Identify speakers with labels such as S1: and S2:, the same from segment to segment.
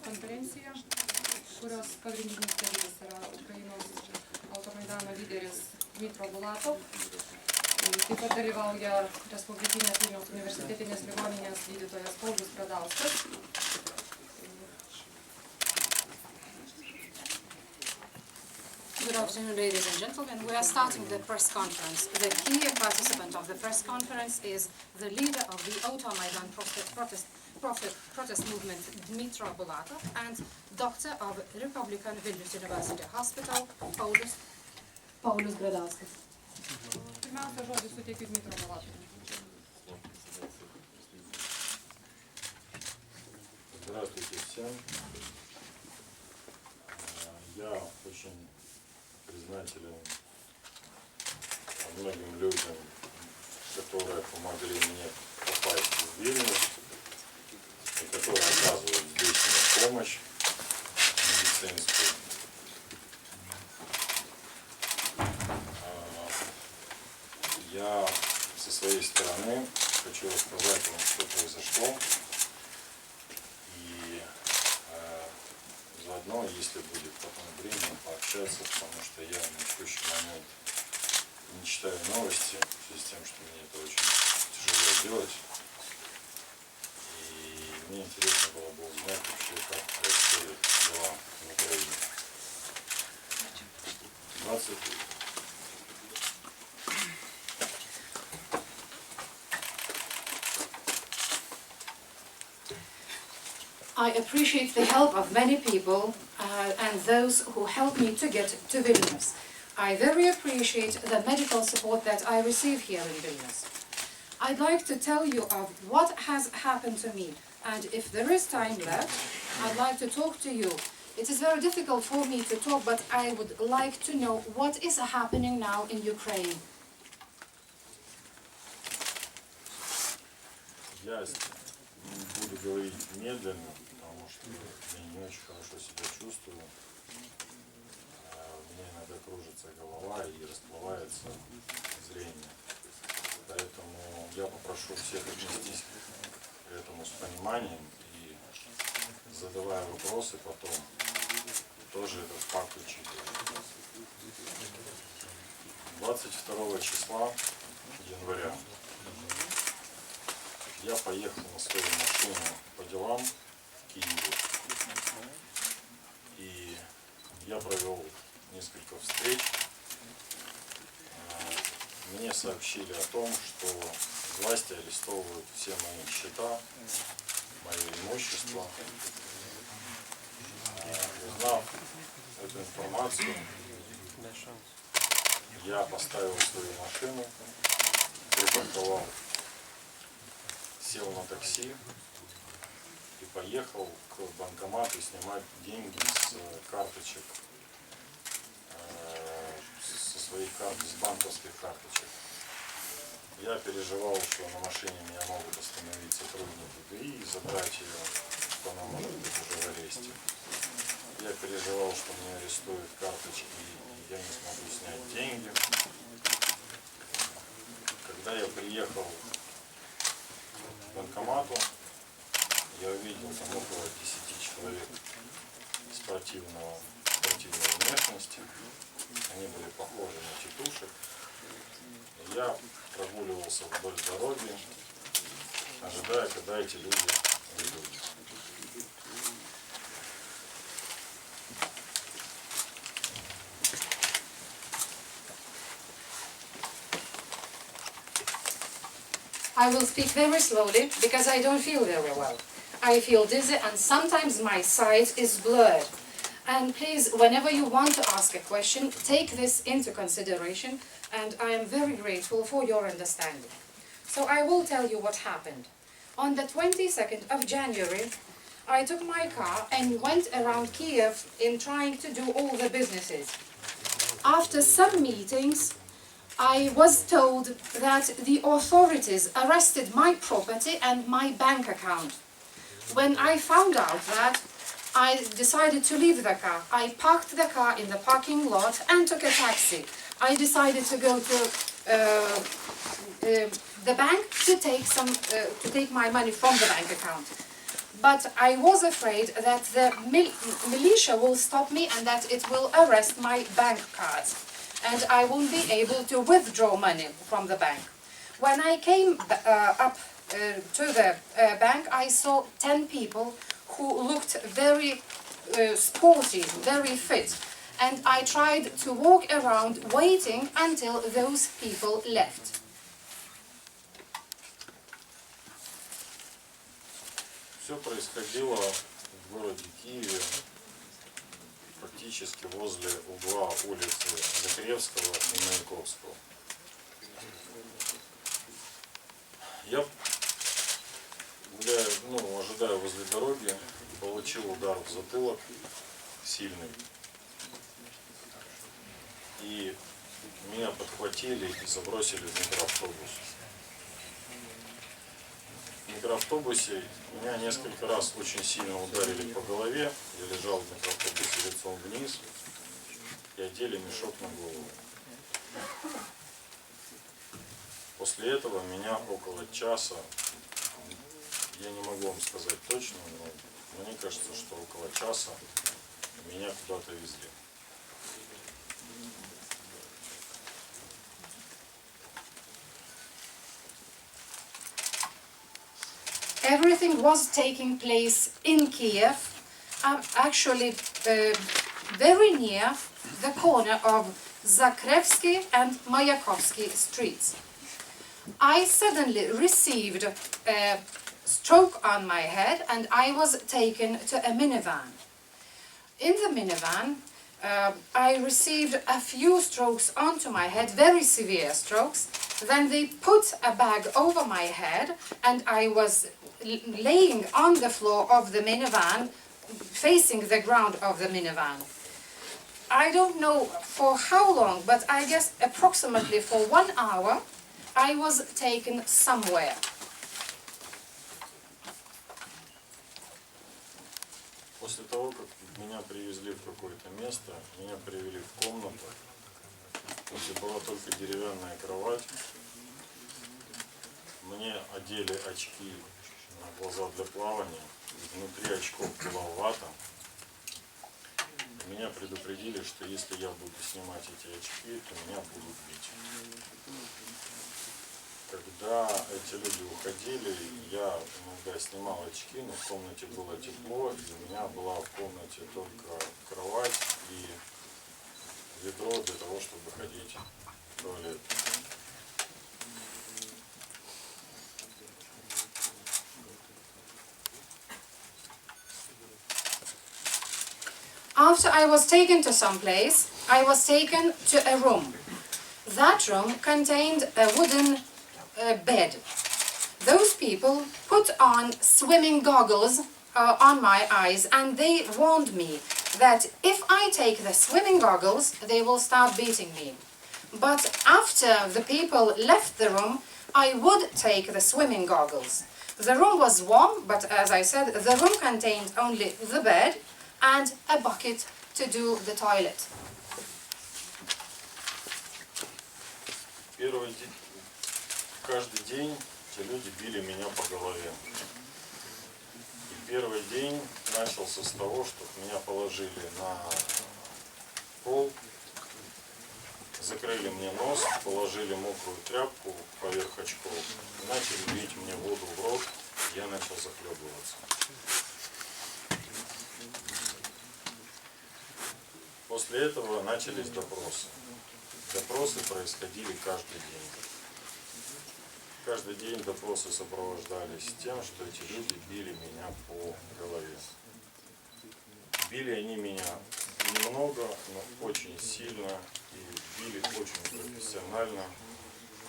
S1: Konferencija, kurios pagrindinis dalyvis yra Ukrainos automaidano lyderis Dmytro Bulatov. Taip pat dalyvauja Respublikinės Vilniaus universitetinės ligoninės gydytojas Dmytro.
S2: Good afternoon, ladies and gentlemen. We are starting the press conference. The key participant of the press conference is the leader of the Automaidan protest movement, Dmytro Bulatov, and doctor of Republican Vilnius University Hospital, Paulius Gradauskas.
S1: Pirmiausia, žodį suteikiu Dmytro Bulatovui.
S3: Здравствуйте всем. Я очень признателен многим людям, которые помогли мне попасть в Вильнюс и которые оказывают здесь мне помощь медицинскую. Я со своей стороны хочу рассказать вам, что произошло. И заодно, если будет потом время, пообщаться, потому что я на текущий момент не читаю новости, в связи с тем, что мне это очень тяжело делать. И мне интересно было бы узнать вообще, как происходят дела в Украине. 20
S2: I appreciate the help of many people and those who helped me to get to Vilnius. I very appreciate the medical support that I receive here in Vilnius. I'd like to tell you of what has happened to me, and if there is time left, I'd like to talk to you. It is very difficult for me to talk, but I would like to know what is happening now in Ukraine.
S3: Я буду говорить медленно, потому что я не очень хорошо себя чувствую. У меня иногда кружится голова и расплывается зрение. Поэтому я попрошу всех отнестись к этому с пониманием и, задавая вопросы потом, тоже этот факт учитывать. 22 числа января я поехал на свою машину по делам в Киеве. И я провел несколько встреч. Мне сообщили о том, что власти арестовывают все мои счета, мое имущество. Узнав эту информацию, я поставил свою машину, припарковал, сел на такси и поехал к банкомату снимать деньги с карточек, со своих карт, с банковских карточек. Я переживал, что на машине меня могут остановить сотрудники ГАИ и забрать ее, что она может быть уже в аресте. Я переживал, что мне арестуют карточки и я не смогу снять деньги. Когда я приехал к банкомату, я увидел там около 10 человек спортивной внешности. Они были похожи на тетушек. Я прогуливался вдоль дороги, ожидая, когда эти люди уйдут.
S2: I will speak very slowly because I don't feel very well. I feel dizzy and sometimes my sight is blurred. And please, whenever you want to ask a question, take this into consideration, and I am very grateful for your understanding. So I will tell you what happened. On the 22nd of January, I took my car and went around Kiev in trying to do all the businesses. After some meetings, I was told that the authorities arrested my property and my bank account. When I found out that, I decided to leave the car. I parked the car in the parking lot and took a taxi. I decided to go to the bank to take my money from the bank account. But I was afraid that the militia will stop me and that it will arrest my bank cards, and I won't be able to withdraw money from the bank. When I came up to the bank, I saw 10 people who looked very sporty, very fit, and I tried to walk around waiting until those people left.
S3: Все происходило в городе Киеве, практически возле угла улицы Закревского и Маяковского. Я, ожидая возле дороги, получил удар в затылок сильный. И меня подхватили и забросили в микроавтобус. В микроавтобусе меня несколько раз очень сильно ударили по голове. Я лежал в микроавтобусе лицом вниз и одели мешок на голову. После этого меня около часа, я не могу вам сказать точно, но мне кажется, что около часа меня куда-то везли.
S2: Everything was taking place in Kiev, actually very near the corner of Zakrevsky and Mayakovsky streets. I suddenly received a stroke on my head and I was taken to a minivan. In the minivan, I received a few strokes onto my head, very severe strokes. Then they put a bag over my head and I was laying on the floor of the minivan, facing the ground of the minivan. I don't know for how long, but I guess approximately for 1 hour, I was taken somewhere.
S3: После того, как меня привезли в какое-то место, меня привели в комнату, где была только деревянная кровать. Мне одели очки на глаза для плавания. Внутри очков была вата. Меня предупредили, что если я буду снимать эти очки, то меня будут бить. Когда эти люди уходили, я иногда снимал очки, но в комнате было тепло, и у меня была в комнате только кровать и ведро для того, чтобы ходить в туалет.
S2: After I was taken to some place, I was taken to a room. That room contained a wooden bed. Those people put on swimming goggles on my eyes and they warned me that if I take the swimming goggles, they will start beating me. But after the people left the room, I would take the swimming goggles. The room was warm, but as I said, the room contained only the bed and a bucket to do the toilet.
S3: Каждый день эти люди били меня по голове. И первый день начался с того, что меня положили на пол, закрыли мне нос, положили мокрую тряпку поверх очков, и начали лить мне воду в рот, я начал захлебываться. После этого начались допросы. Допросы происходили каждый день. каждый день допросы сопровождались тем, что эти люди били меня по голове. Били они меня немного, но очень сильно, и били очень профессионально.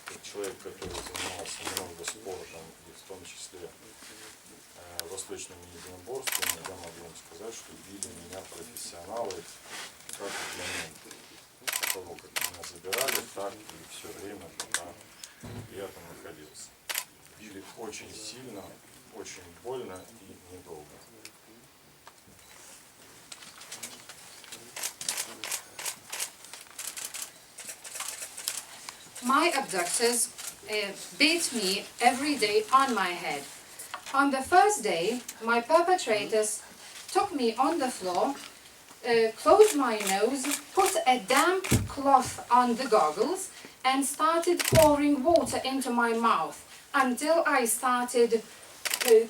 S3: Как человек, который занимался много спортом, и в том числе восточным единоборством, я могу вам сказать, что били меня профессионалы, как в момент того, как меня забирали, так и все время, пока я там находился. Били очень сильно, очень больно и недолго.
S2: My abductors beat me every day on my head. On the first day, my perpetrators took me on the floor, closed my nose, put a damp cloth on the goggles, and started pouring water into my mouth until I started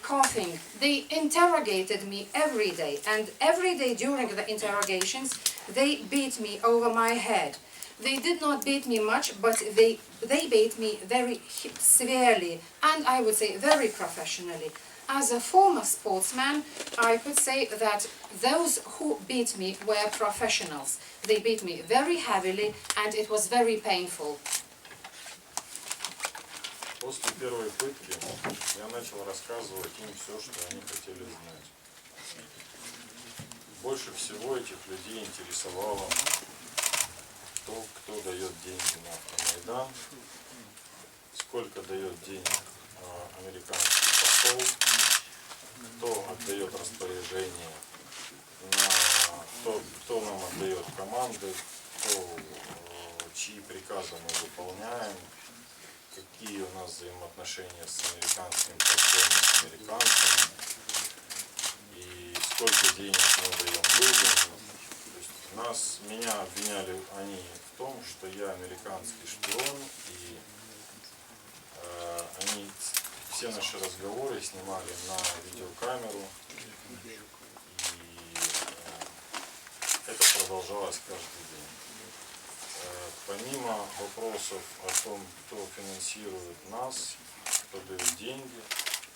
S2: coughing. They interrogated me every day, and every day during the interrogations, they beat me over my head. They did not beat me much, but they beat me very severely, and I would say very professionally. As a former sportsman, I could say that those who beat me were professionals. They beat me very heavily, and it was very painful.
S3: После первой пытки я начал рассказывать им все, что они хотели знать. Больше всего этих людей интересовало то, кто дает деньги на автомайдан, сколько дает денег американский посол, кто отдает распоряжение, кто нам отдает команды, чьи приказы мы выполняем, какие у нас взаимоотношения с американским послом, с американцами, и сколько денег мы даем людям. Меня обвиняли они в том, что я американский шпион, и они все наши разговоры снимали на видеокамеру, и это продолжалось каждый день. Помимо вопросов о том, кто финансирует нас, кто дает деньги,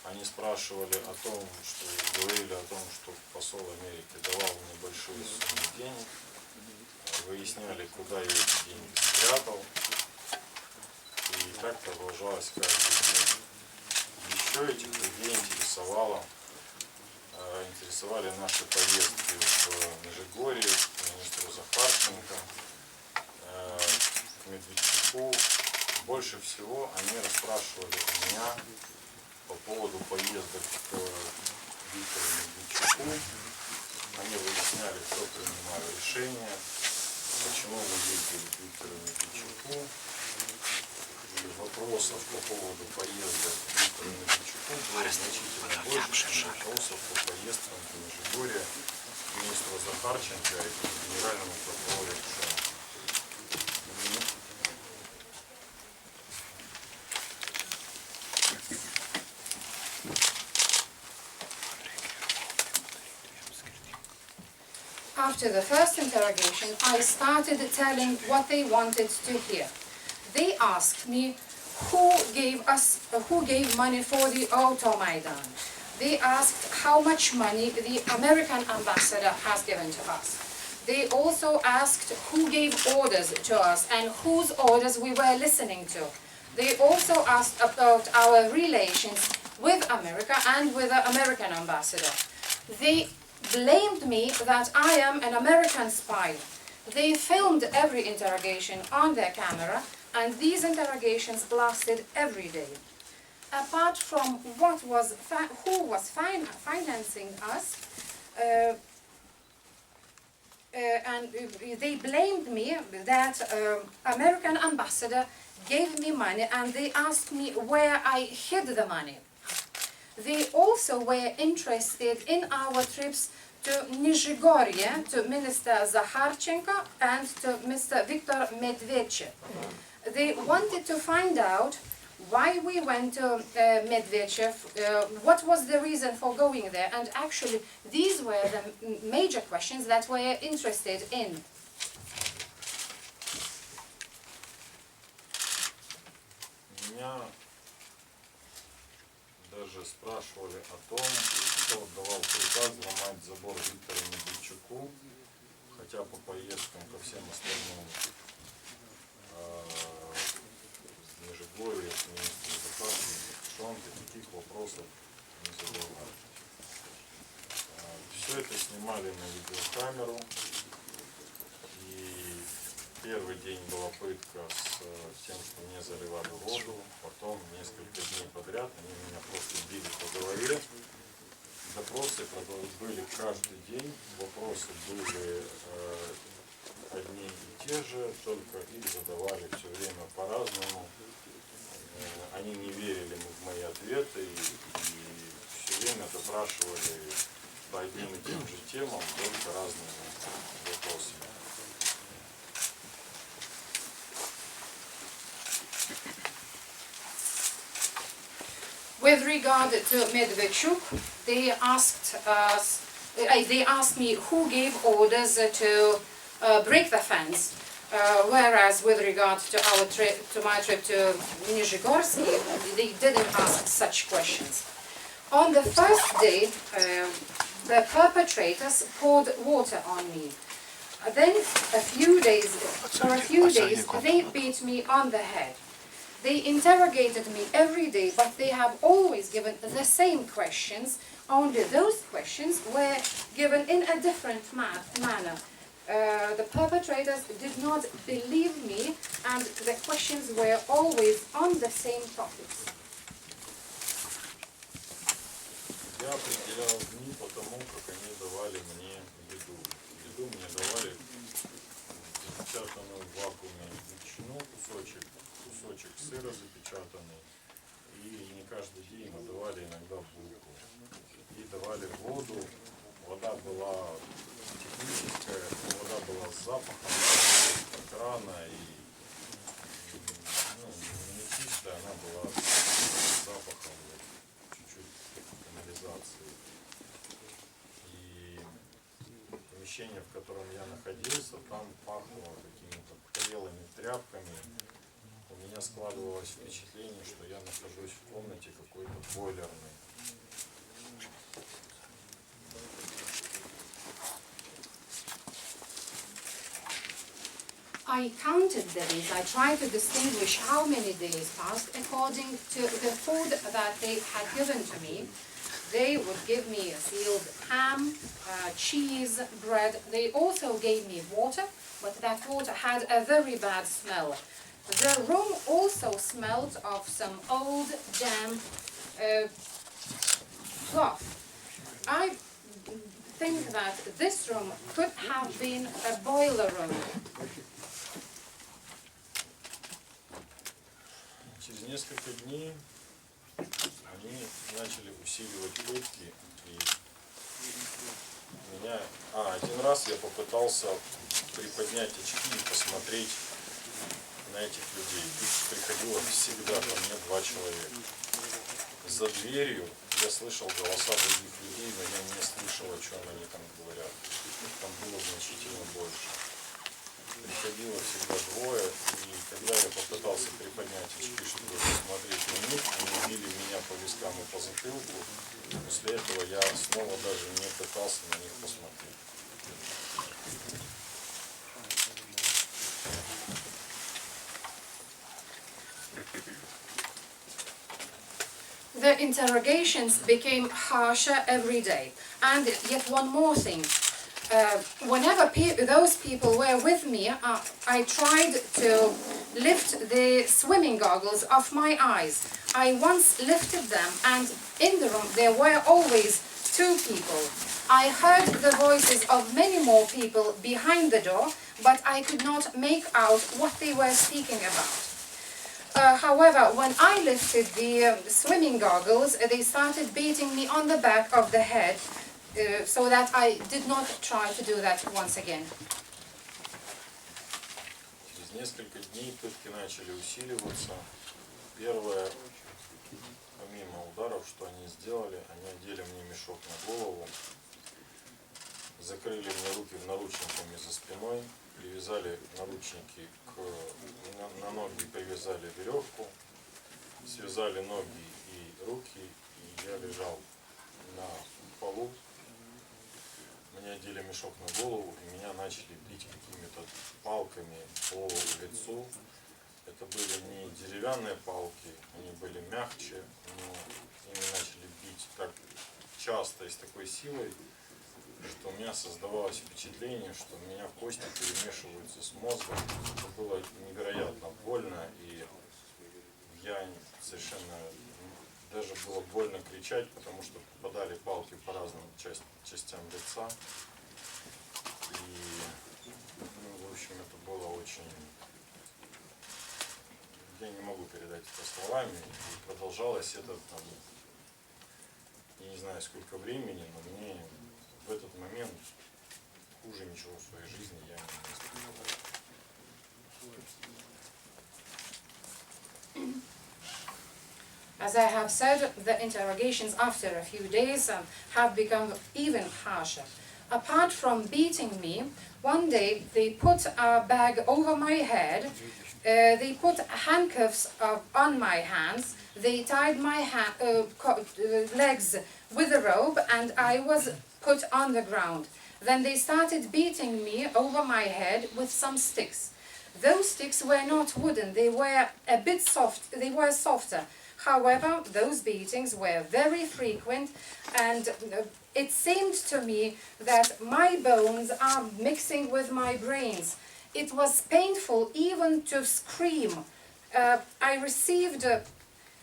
S3: они спрашивали о том, что говорили о том, что посол Америки давал небольшие суммы денег, выясняли, куда я эти деньги спрятал, и так продолжалось каждый день. Еще этих людей интересовали наши поездки в Межигорье, к министру Захарченко, к Медведчуку. Больше всего они расспрашивали у меня по поводу поездок к Виктору Медведчуку. Они выясняли, кто принимал решения, почему мы ездили к Виктору Медведчуку. И вопросов по поводу поездок к Виктору Медведчуку было значительно больше, чем вопросов по поездкам в Межигорье к министру Захарченко и к генеральному прокурору Шенко.
S2: After the first interrogation, I started telling what they wanted to hear. They asked me who gave money for the Automaidan. They asked how much money the American ambassador has given to us. They also asked who gave orders to us and whose orders we were listening to. They also asked about our relations with America and with the American ambassador. They blamed me that I am an American spy. They filmed every interrogation on their camera, and these interrogations lasted every day. Apart from who was financing us, and they blamed me that American ambassador gave me money, and they asked me where I hid the money. They also were interested in our trips to Nizhegorye, to Minister Zakharchenko and to Mr. Viktor Medvedev. They wanted to find out why we went to Medvedev, what was the reason for going there, and actually these were the major questions that we're interested in.
S3: Меня даже спрашивали о том, кто отдавал приказ ломать забор Виктору Медведчуку, хотя по поездкам ко всем остальным Межигорье, министру безопасности, Шонке, таких вопросов не задавали. Все это снимали на видеокамеру, и первый день была пытка с тем, что мне заливали воду, потом несколько дней подряд они меня просто били по голове. Допросы были каждый день, вопросы были одни и те же, только их задавали все время по-разному. Они не верили в мои ответы и все время допрашивали по одним и тем же темам, только разными вопросами.
S2: With regard to Medvedchuk, they asked me who gave orders to break the fence, whereas with regard to my trip to Nizhegorsk, they didn't ask such questions. On the first day, the perpetrators poured water on me. Then, for a few days, they beat me on the head. They interrogated me every day, but they have always given the same questions, only those questions were given in a different manner. The perpetrators did not believe me, and the questions were always on the same topics.
S3: Я определял дни по тому, как они давали мне еду. Еду мне давали запечатанную в вакууме ветчину, кусочек сыра запечатанный. И не каждый день, но давали иногда булку. И давали воду. Вода была техническая, вода была с запахом от крана и не чистая, она была с запахом чуть-чуть канализации. И помещение, в котором я находился, там пахло какими-то прелыми тряпками. У меня складывалось впечатление, что я нахожусь в комнате какой-то бойлерной.
S2: I counted the days. I tried to distinguish how many days passed according to the food that they had given to me. They would give me sealed ham, cheese, bread. They also gave me water, but that water had a very bad smell. The room also smelled of some old, damp cloth. I think that this room could have been a boiler room.
S3: Через несколько дней они начали усиливать пытки, и меня... один раз я попытался приподнять очки и посмотреть на этих людей. Их приходило всегда ко мне 2 человека. За дверью я слышал голоса других людей, но я не слышал, о чем они там говорят. Их там было значительно больше. Приходило всегда 2, и когда я попытался приподнять очки, чтобы посмотреть на них, они били меня по вискам и по затылку. После этого я снова даже не пытался на них посмотреть.
S2: The interrogations became harsher every day. And yet one more thing. Whenever those people were with me, I tried to lift the swimming goggles off my eyes. I once lifted them, and in the room there were always 2 people. I heard the voices of many more people behind the door, but I could not make out what they were speaking about. However, when I lifted the swimming goggles, they started beating me on the back of the head, so that I did not try to do that once again.
S3: Через несколько дней пытки начали усиливаться. Первое, помимо ударов, что они сделали, они одели мне мешок на голову, закрыли мне руки наручниками за спиной, привязали наручники на ноги, привязали веревку, связали ноги и руки и Я лежал на полу, мне одели мешок на голову, и меня начали бить какими-то палками по лицу. Это были не деревянные палки, они были мягче, но ими начали бить так часто и с такой силой, что у меня создавалось впечатление, что у меня кости перемешиваются с мозгом. Это было невероятно больно, и я совершенно... Даже было больно кричать, потому что попадали палки по разным частям лица. И, в общем, это было очень... Я не могу передать это словами. И продолжалось это там, я не знаю сколько времени, но мне в этот момент хуже ничего в своей жизни я не испытывал.
S2: As I have said, the interrogations after a few days have become even harsher. Apart from beating me, one day they put a bag over my head, they put handcuffs on my hands, they tied my legs with a rope, and I was put on the ground. Then they started beating me over my head with some sticks. Those sticks were not wooden, they were a bit soft, they were softer. However, those beatings were very frequent, and it seemed to me that my bones are mixing with my brains. It was painful even to scream. I received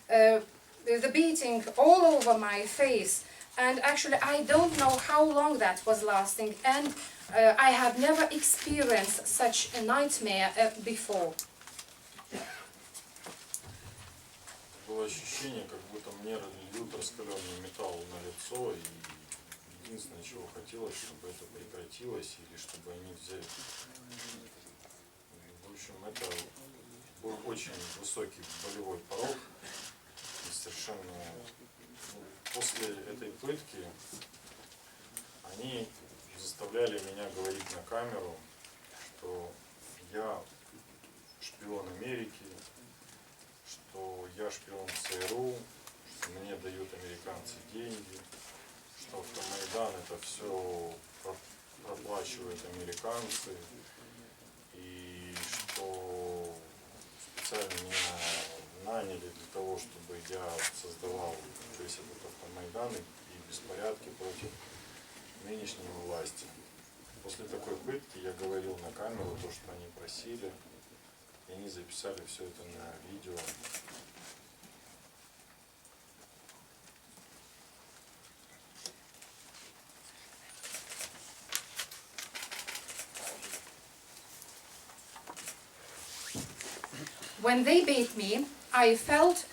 S2: the beating all over my face, and actually I don't know how long that was lasting, and I have never experienced such a nightmare before.
S3: Было ощущение, как будто мне льют раскаленный металл на лицо, и единственное, чего хотелось, чтобы это прекратилось, или чтобы они взяли. В общем, это был очень высокий болевой порог, и совершенно после этой пытки они заставляли меня говорить на камеру, что я шпион Америки, что я шпион ЦРУ, что мне дают американцы деньги, что Автомайдан это все проплачивают американцы, и что специально меня наняли для того, чтобы я создавал весь этот Автомайдан и беспорядки против нынешней власти. После такой пытки я говорил на камеру то, что они просили, и они записали все это на видео.
S2: When they beat me, I felt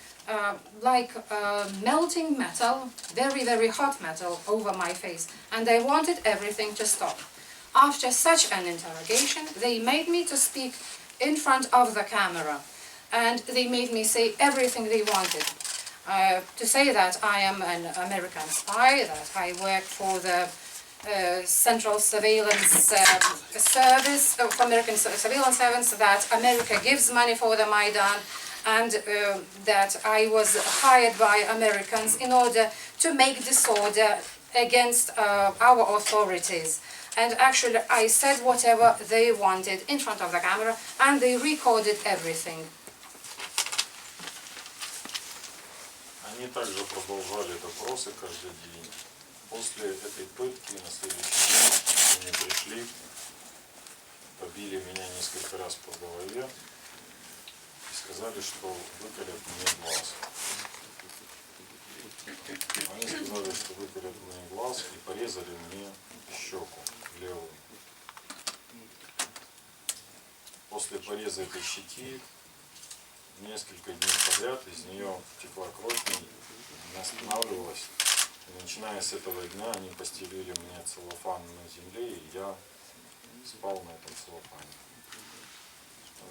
S2: like melting metal, very, very hot metal over my face, and I wanted everything to stop. After such an interrogation, they made me to speak in front of the camera, and they made me say everything they wanted. To say that I am an American spy, that I work for the Central Surveillance Service, for American Surveillance Service, that America gives money for the Maidan, and that I was hired by Americans in order to make disorder against our authorities. And actually I said whatever they wanted in front of the camera, and they recorded everything.
S3: Они также продолжали допросы каждый день. После этой пытки на следующий день они пришли, побили меня несколько раз по голове и сказали, что выколят мне глаз. Они сказали, что выколят мне глаз и порезали мне щеку левую. После пореза этой щеки несколько дней подряд из нее текла кровь, не останавливалась. И начиная с этого дня они постелили мне целлофан на земле, и я спал на этом целлофане.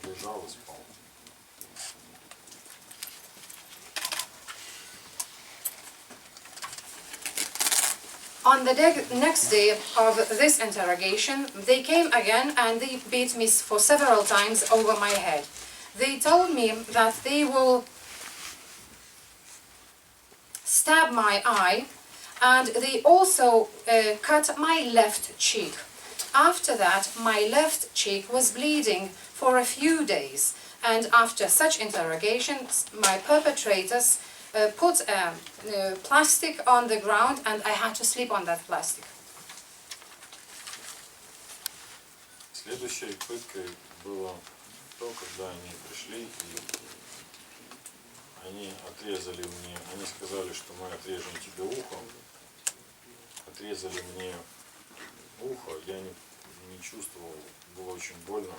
S3: Лежал и спал.
S2: On the next day of this interrogation, they came again and they beat me for several times over my head. They told me that they will stabbed my eye, and they also cut my left cheek. After that, my left cheek was bleeding for a few days, and after such interrogations, my perpetrators put plastic on the ground, and I had to sleep on that plastic.
S3: Следующей пыткой было то, когда они пришли и они отрезали мне, они сказали, что мы отрежем тебе ухо, отрезали мне ухо, я не чувствовал, было очень больно,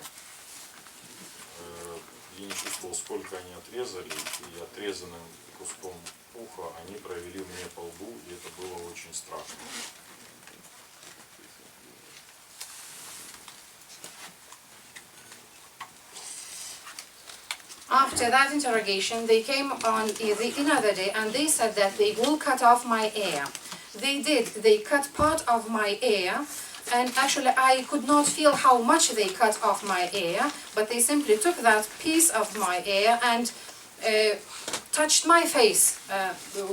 S3: я не чувствовал, сколько они отрезали, и отрезанным куском уха они провели мне по лбу, и это было очень страшно.
S2: After that interrogation, they came on another day and they said that they will cut off my ear. They did. They cut part of my ear, and actually I could not feel how much they cut off my ear, but they simply took that piece of my ear and touched my face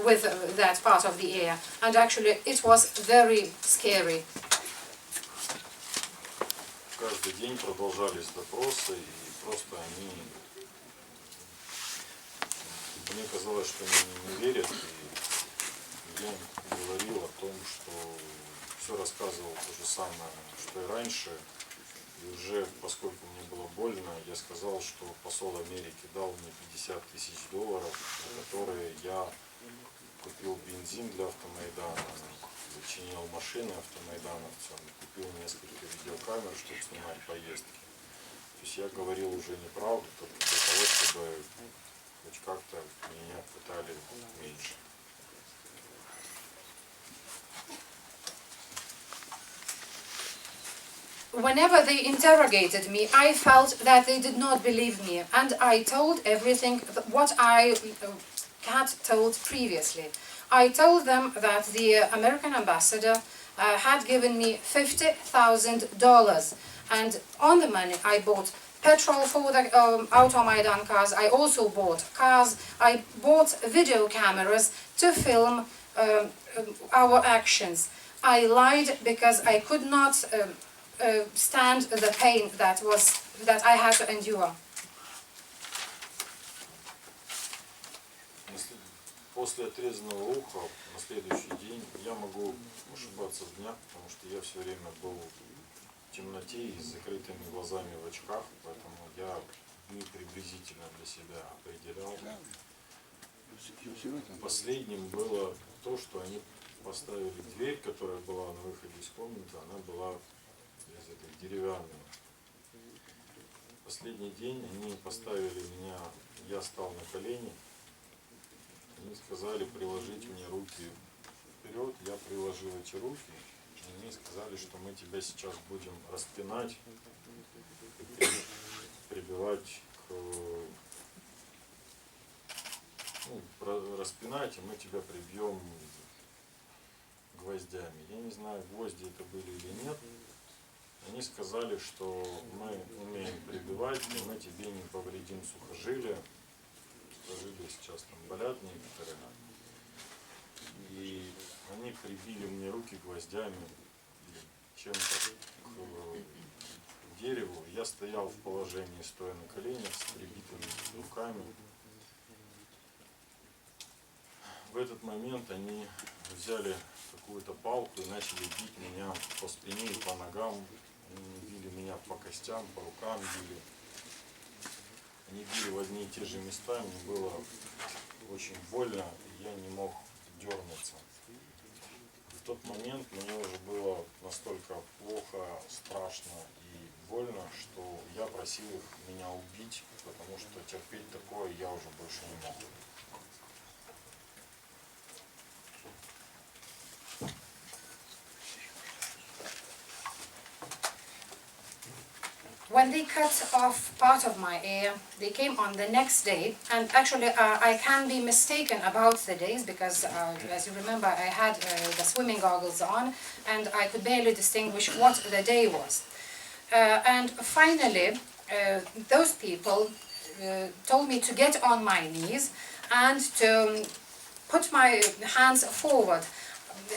S2: with that part of the ear, and actually it was very scary.
S3: Каждый день продолжались допросы, и просто мне казалось, что они не верят, и я говорил о том, что все рассказывал то же самое, что и раньше, и уже, поскольку мне было больно, я сказал, что посол Америки дал мне $50 000, на которые я купил бензин для автомайдана, чинил машины автомайдановцам, купил несколько видеокамер, чтобы снимать поездки. То есть я говорил уже неправду, только для того, чтобы хоть как-то меня пытали меньше.
S2: Whenever they interrogated me, I felt that they did not believe me, and I told everything what I had told previously. I told them that the American ambassador had given me $50,000, and on the money I bought petrol for the Automaidan cars. I also bought cars. I bought video cameras to film our actions. I lied because I could not stand the pain that I had to endure.
S3: После отрезанного уха на следующий день я могу ошибаться в днях, потому что я все время был в темноте и с закрытыми глазами в очках, поэтому я не приблизительно для себя определял. Последним было то, что они поставили дверь, которая была на выходе из комнаты, она была из этой деревянной. Последний день они поставили меня, я стал на колени. Они сказали приложить мне руки вперед, я приложил эти руки, и они сказали, что мы тебя сейчас будем распинать и прибивать распинать, и мы тебя прибьем гвоздями. Я не знаю, гвозди это были или нет. Они сказали, что мы умеем прибивать, и мы тебе не повредим сухожилия. Сухожилия сейчас там болят некоторые. И они прибили мне руки гвоздями чем-то к дереву. Я стоял в положении, стоя на коленях, с прибитыми руками. В этот момент они взяли какую-то палку и начали бить меня по спине и по ногам. Они били меня по костям, по рукам били. Они били в одни и те же места, мне было очень больно, и я не мог дернуться. В тот момент мне уже было настолько плохо, страшно и больно, что я просил их меня убить, потому что терпеть такое я уже больше не мог.
S2: When they cut off part of my ear, they came on the next day, and actually I can be mistaken about the days because, as you remember, I had the swimming goggles on and I could barely distinguish what the day was. And finally, those people told me to get on my knees and to put my hands forward,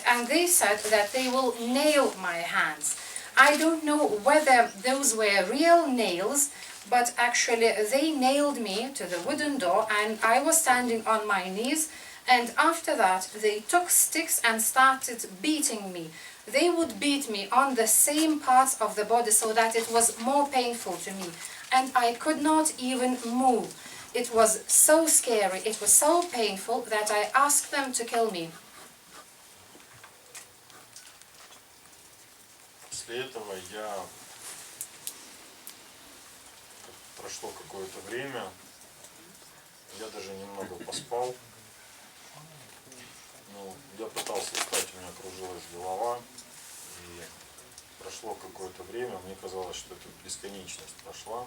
S2: and they said that they will nail my hands. I don't know whether those were real nails, but actually they nailed me to the wooden door, and I was standing on my knees, and after that they took sticks and started beating me. They would beat me on the same parts of the body so that it was more painful to me, and I could not even move. It was so scary, it was so painful that I asked them to kill me.
S3: После этого прошло какое-то время, я даже немного поспал. Ну, я пытался встать, у меня кружилась голова, и прошло какое-то время, мне казалось, что это бесконечность прошла.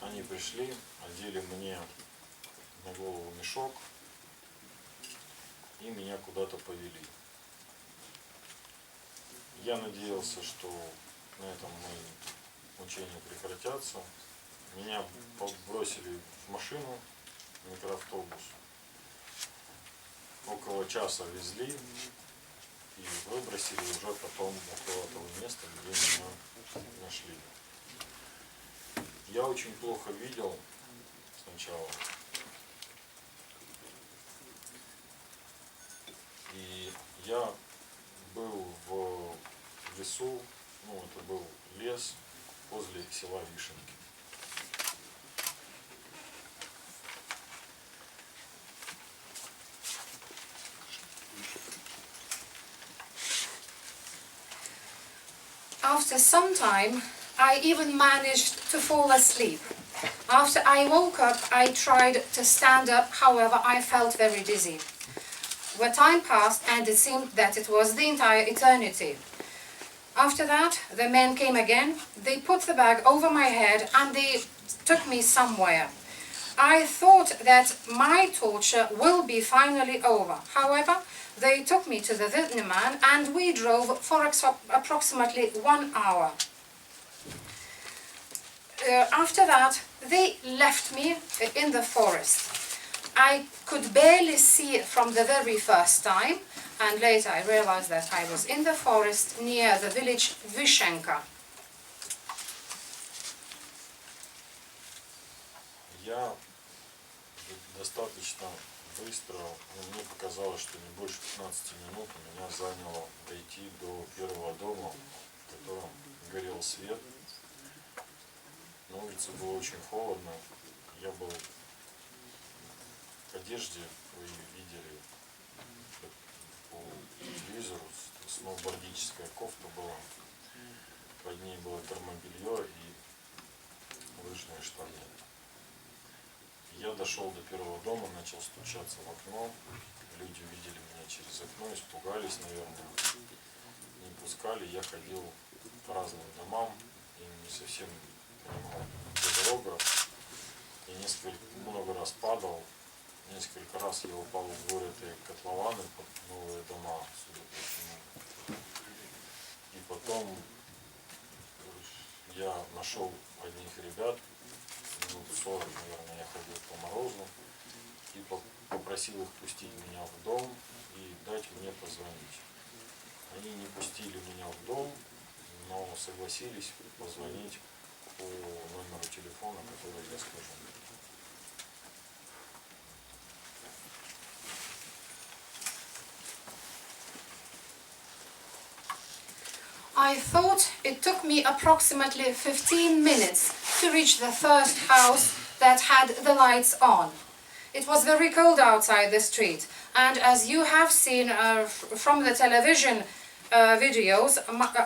S3: Они пришли, одели мне на голову мешок и меня куда-то повели. Я надеялся, что на этом мои мучения прекратятся. Меня бросили в машину, в микроавтобус. Около часа везли и выбросили уже потом около того места, где меня нашли. Я очень плохо видел сначала. И я был в лесу, ну это был лес возле села Вишенки.
S2: After some time, I even managed to fall asleep. After I woke up, I tried to stand up, however, I felt very dizzy. The time passed and it seemed that it was the entire eternity. After that, the men came again, they put the bag over my head and they took me somewhere. I thought that my torture will be finally over. However, they took me to the Vilnius and we drove for approximately 1 hour. After that, they left me in the forest. I could barely see from the very first time, and later I realized that I was in the forest near the village Vishenka.
S3: Я достаточно быстро, мне показалось, что не больше 15 минут у меня заняло дойти до первого дома, в котором горел свет. На улице было очень холодно, я был в одежде, вы видели по телевизору, сноубордическая кофта была, под ней было термобелье и лыжные штаны. Я дошел до первого дома, начал стучаться в окно, люди увидели меня через окно, испугались, наверное, не пускали, я ходил по разным домам и не совсем понимал, где дорога, и много раз падал, несколько раз я упал в двор этой котлованы под новые дома, судя по всему. И потом я нашел одних ребят, минут 40, наверное, я ходил по морозу, и попросил их пустить меня в дом и дать мне позвонить. Они не пустили меня в дом, но согласились позвонить по номеру телефона, который я скажу.
S2: I thought it took me approximately 15 minutes to reach the first house that had the lights on. It was very cold outside the street, and as you have seen from the television videos,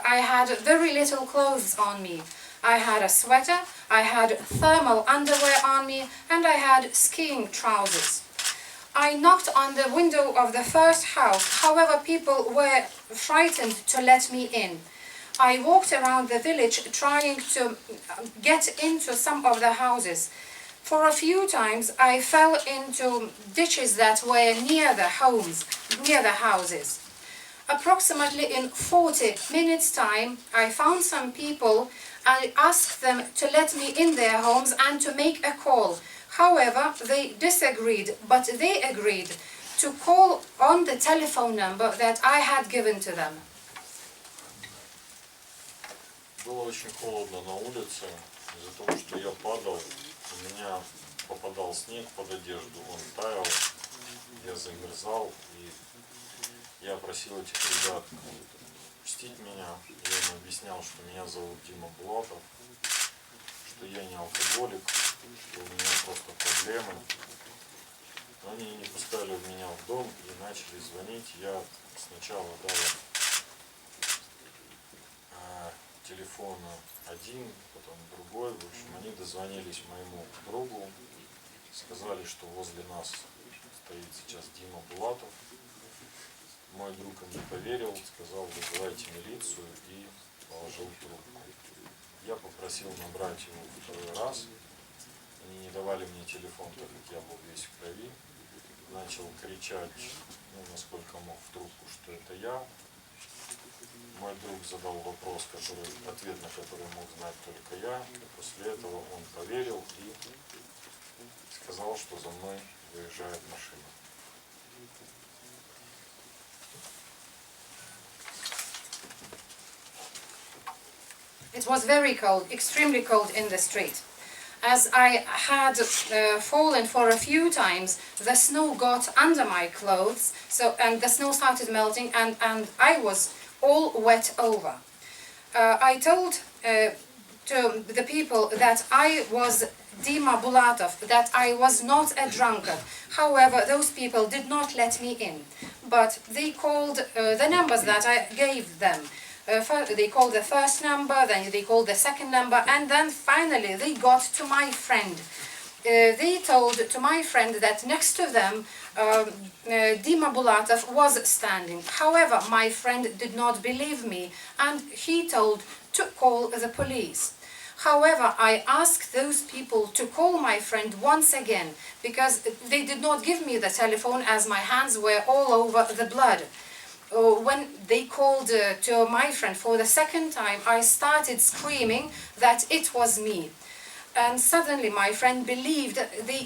S2: I had very little clothes on me. I had a sweater, I had thermal underwear on me, and I had skiing trousers. I knocked on the window of the first house, however, people were frightened to let me in. I walked around the village trying to get into some of the houses. For a few times I fell into ditches that were near the homes, near the houses. Approximately in 40 minutes time, I found some people. I asked them to let me in their homes and to make a call. However, they disagreed, but they agreed to call on the telephone number that I had given to them.
S3: Было очень холодно на улице, из-за того, что я падал, у меня попадал снег под одежду, он таял, я замерзал, и я просил этих ребят пустить меня. Я им объяснял, что меня зовут Дима Булатов, что я не алкоголик, что у меня просто проблемы. Но они не пускали меня в дом и начали звонить. Я сначала дал телефон один, потом другой. В общем, они дозвонились моему другу, сказали, что возле нас стоит сейчас Дима Булатов. Мой друг им не поверил, сказал, вызывайте милицию, и положил трубку. Я попросил набрать его второй раз. Они не давали мне телефон, так как я был весь в крови. Начал кричать, насколько мог в трубку, что это я. Мой друг задал вопрос, ответ на который мог знать только я. После этого он поверил и сказал, что за мной выезжает машина.
S2: It was very cold, extremely cold in the street. As I had fallen for a few times, the snow got under my clothes, and the snow started melting, and I was all wet over. I told to the people that I was Dmytro Bulatov, that I was not a drunkard. However, those people did not let me in, but they called the numbers that I gave them. They called the first number, then they called the second number, and then finally they got to my friend. They told to my friend that next to them Dmytro Bulatov was standing. However, my friend did not believe me, and he told to call the police. However, I asked those people to call my friend once again, because they did not give me the telephone as my hands were all over the blood. When they called to my friend for the second time, I started screaming that it was me. And suddenly my friend believed,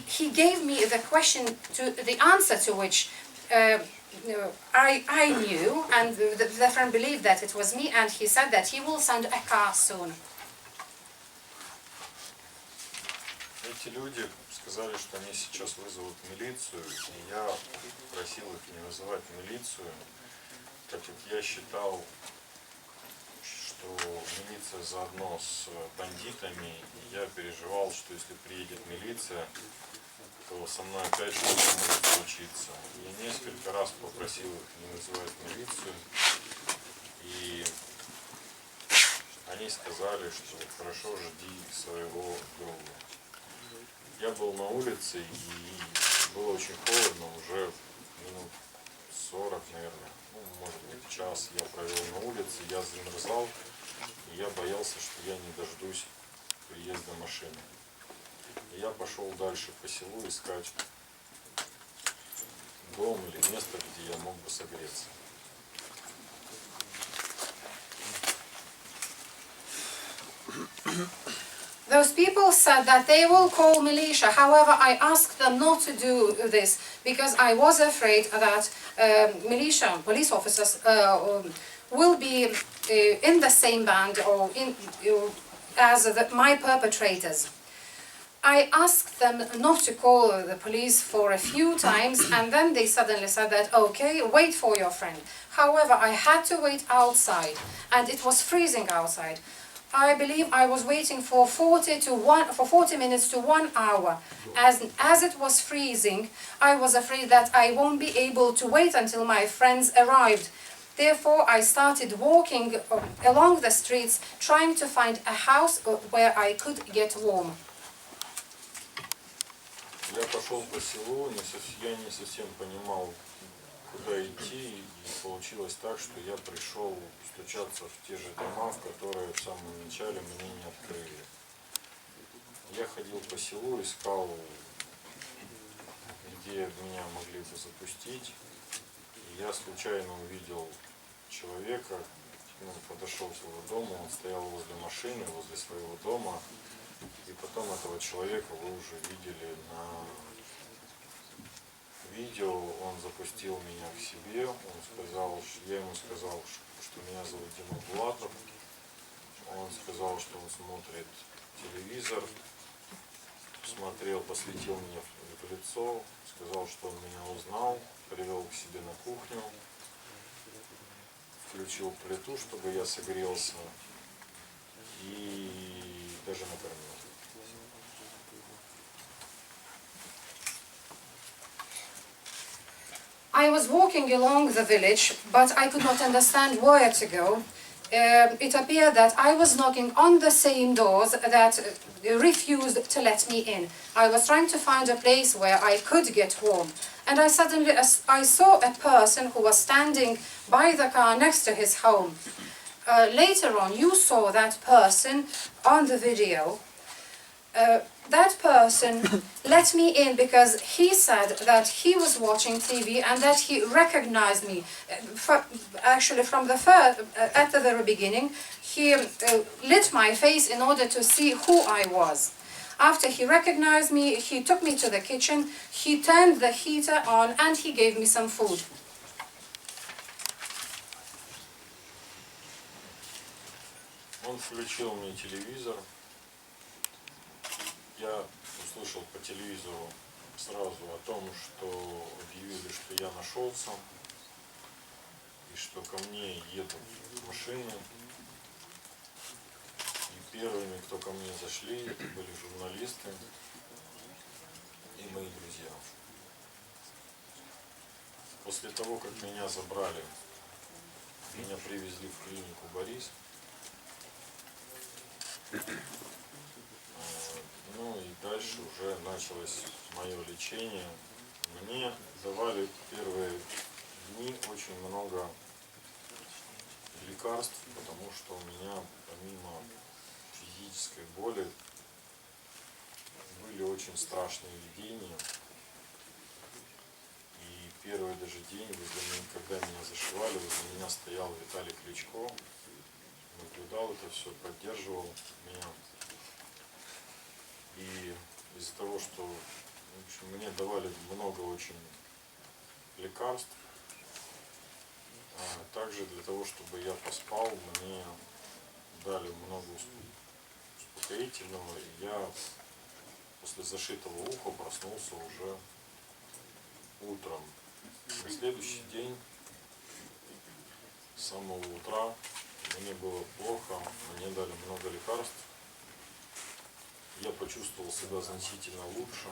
S2: he gave me the answer to which I knew, and the friend believed that it was me, and he said that he will send a car soon.
S3: Эти люди сказали, что они сейчас вызовут милицию, и я просил их не вызывать милицию, так как я считал, что милиция заодно с бандитами, и я переживал, что если приедет милиция, то со мной опять что-то может случиться. Я несколько раз попросил их не вызывать милицию, и они сказали, что хорошо, жди своего друга. Я был на улице, и было очень холодно, уже минут 40, наверное, может быть час я провел на улице, я замерзал, и я боялся, что я не дождусь приезда машины. И я пошел дальше по селу искать дом или место, где я мог бы согреться.
S2: Those people said that they will call militia. However, I asked them not to do this because I was afraid that militia, police officers, will be in the same band or as my perpetrators. I asked them not to call the police for a few times, and then they suddenly said that, okay, wait for your friend. However, I had to wait outside, and it was freezing outside. I believe I was waiting for 40 minutes to 1 hour. As it was freezing, I was afraid that I won't be able to wait until my friends arrived. Therefore, I started walking along the streets, trying to find a house where I could get warm.
S3: Я пошел по селу, я не совсем понимал, куда идти, и получилось так, что я пришел стучаться в те же дома, в которые в самом начале мне не открыли. Я ходил по селу, искал, где меня могли бы запустить, и я случайно увидел человека, подошел к его дому, он стоял возле машины, возле своего дома, И потом этого человека вы уже видели на видео. Он запустил меня к себе. Я ему сказал, что меня зовут Дима Булатов. Он сказал, что он смотрит телевизор. Посветил мне в лицо. Сказал, что он меня узнал. Привел к себе на кухню. Включил плиту, чтобы я согрелся. И даже накормил.
S2: I was walking along the village, but I could not understand where to go. It appeared that I was knocking on the same doors that refused to let me in. I was trying to find a place where I could get warm. And I saw a person who was standing by the car next to his home. Later on, you saw that person on the video. That person let me in because he said that he was watching TV and that he recognized me. Actually, from at the very beginning, he lit my face in order to see who I was. After he recognized me, he took me to the kitchen, he turned the heater on and he gave me some food.
S3: Он включил мне телевизор. Я услышал по телевизору сразу о том, что объявили, что я нашелся, и что ко мне едут в машине. И первыми, кто ко мне зашли, это были журналисты и мои друзья. После того, как меня забрали, меня привезли в клинику Борис. Ну и дальше уже началось мое лечение. Мне давали первые дни очень много лекарств, потому что у меня помимо физической боли были очень страшные видения. И первый даже день, когда меня зашивали, возле меня стоял Виталий Кличко, наблюдал это все, поддерживал меня. И из-за того, что в общем, мне давали много очень лекарств, а также для того, чтобы я поспал, мне дали много успокоительного, и я после зашитого уха проснулся уже утром. На следующий день, с самого утра, мне было плохо, мне дали много лекарств. Я почувствовал себя значительно лучше.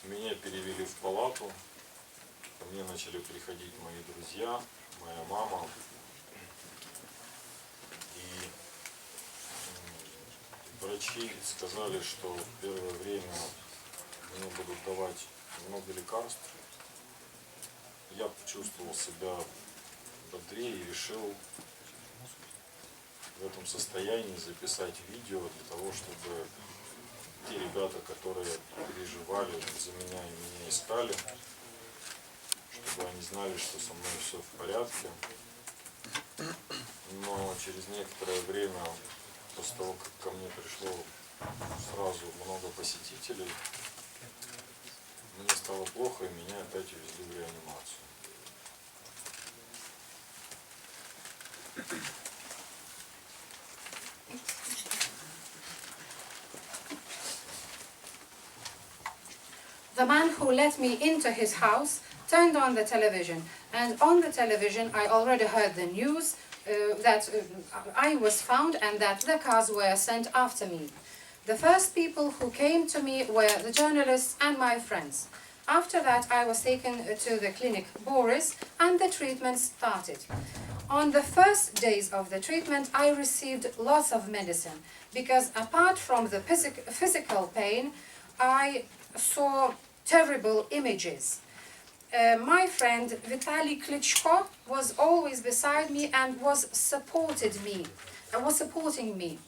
S3: Меня перевели в палату. Ко мне начали приходить мои друзья, моя мама. И врачи сказали, что первое время мне будут давать много лекарств. Я почувствовал себя бодрее и решил в этом состоянии записать видео для того, чтобы те ребята, которые переживали за меня и меня искали, чтобы они знали, что со мной все в порядке. Но через некоторое время, после того, как ко мне пришло сразу много посетителей, мне стало плохо, и меня опять увезли в реанимацию.
S2: The man who let me into his house turned on the television, and on the television I already heard the news that I was found and that the cars were sent after me. The first people who came to me were the journalists and my friends. After that I was taken to the clinic Boris and the treatment started. On the first days of the treatment I received lots of medicine because apart from the physical pain I saw terrible images. My friend Vitaly Klitschko was always beside me and was supporting me.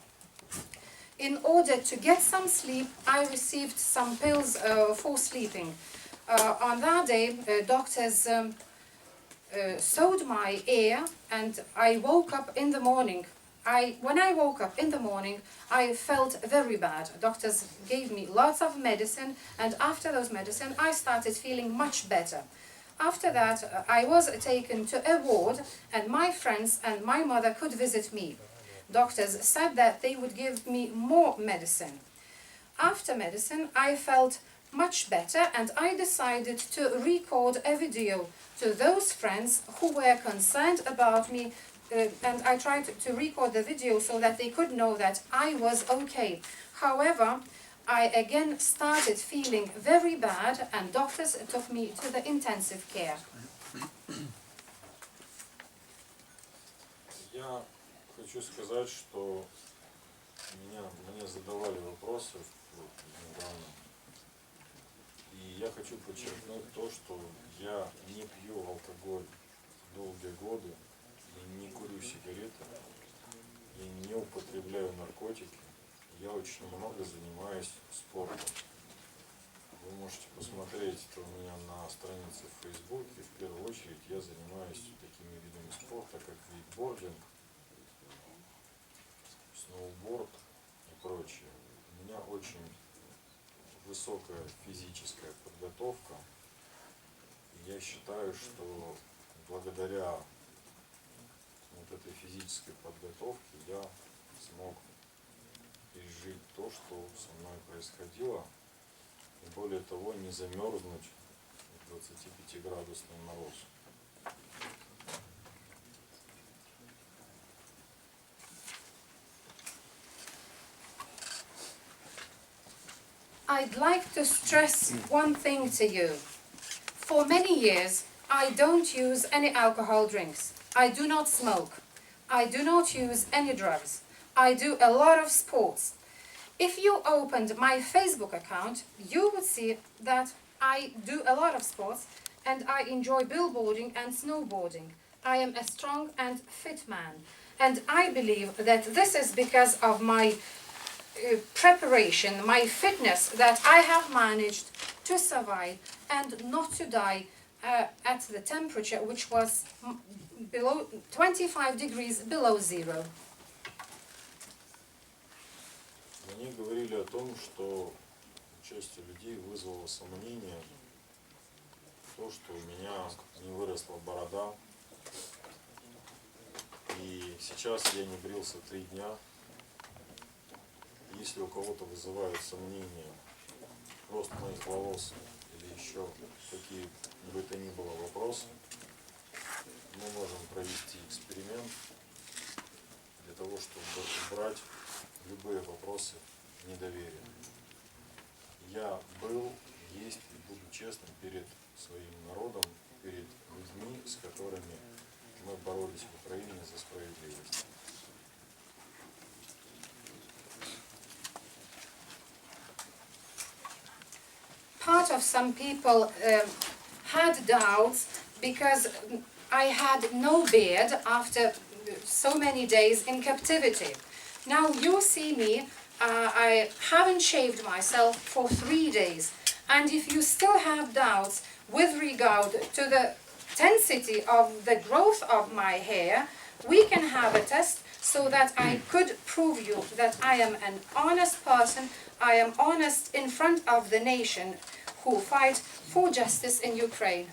S2: In order to get some sleep, I received some pills for sleeping. On that day, doctors sewed my ear and I woke up in the morning. When I woke up in the morning, I felt very bad. Doctors gave me lots of medicine, and after those medicine, I started feeling much better. After that, I was taken to a ward, and my friends and my mother could visit me. Doctors said that they would give me more medicine. After medicine, I felt much better, and I decided to record a video to those friends who were concerned about me, and I tried to record the video so that they could know that I was okay. However, I again started feeling very bad, and doctors took me to the intensive care.
S3: Я хочу сказать, что мне задавали вопросы недавно. И я хочу подчеркнуть то, что я не пью алкоголь долгие годы, и не курю сигареты, и не употребляю наркотики. Я очень много занимаюсь спортом. Вы можете посмотреть это у меня на странице в Фейсбуке. В первую очередь я занимаюсь такими видами спорта, как вейкбординг, сноуборд и прочее. У меня очень высокая физическая подготовка. И я считаю, что благодаря вот этой физической подготовке я смог пережить то, что со мной происходило. И более того, не замерзнуть в 25-градусный мороз.
S2: I'd like to stress one thing to you. For many years, I don't use any alcohol drinks. I do not smoke. I do not use any drugs. I do a lot of sports. If you opened my Facebook account, you would see that I do a lot of sports and I enjoy billboarding and snowboarding. I am a strong and fit man. And I believe that this is because of my preparation, my fitness, that I have managed to survive and not to die at the temperature which was below 25 degrees below zero.
S3: Мне говорили о том, что участие людей вызвало сомнение, то, что у меня не выросла борода. И сейчас я не брился 3 дня. Если у кого-то вызывают сомнения рост моих волос или еще какие бы то ни было вопросы, мы можем провести эксперимент для того, чтобы убрать любые вопросы недоверия. Я был, есть и буду честным перед своим народом, перед людьми, с которыми мы боролись в Украине за справедливость.
S2: Part of some people had doubts because I had no beard after so many days in captivity. Now you see me, I haven't shaved myself for 3 days. And if you still have doubts with regard to the intensity of the growth of my hair, we can have a test so that I could prove you that I am an honest person, I am honest in front of the nation who fight for justice in Ukraine.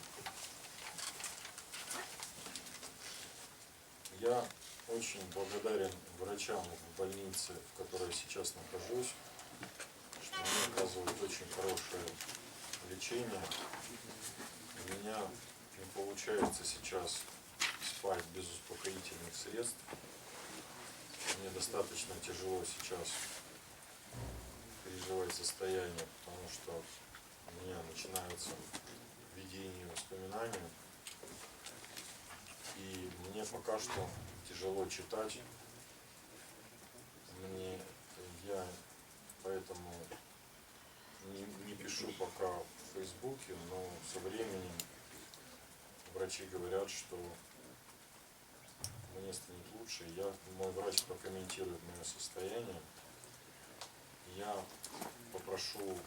S3: Я очень благодарен врачам в больнице, в которой я сейчас нахожусь, что мне оказывают очень хорошее лечение. У меня не получается сейчас спать без успокоительных средств. Мне достаточно тяжело сейчас переживать состояние, потому что у меня начинаются видения и воспоминания. И мне пока что тяжело читать. Я поэтому не пишу пока в Фейсбуке, но со временем врачи говорят, что мне станет лучше. Мой врач прокомментирует мое состояние. Я попрошу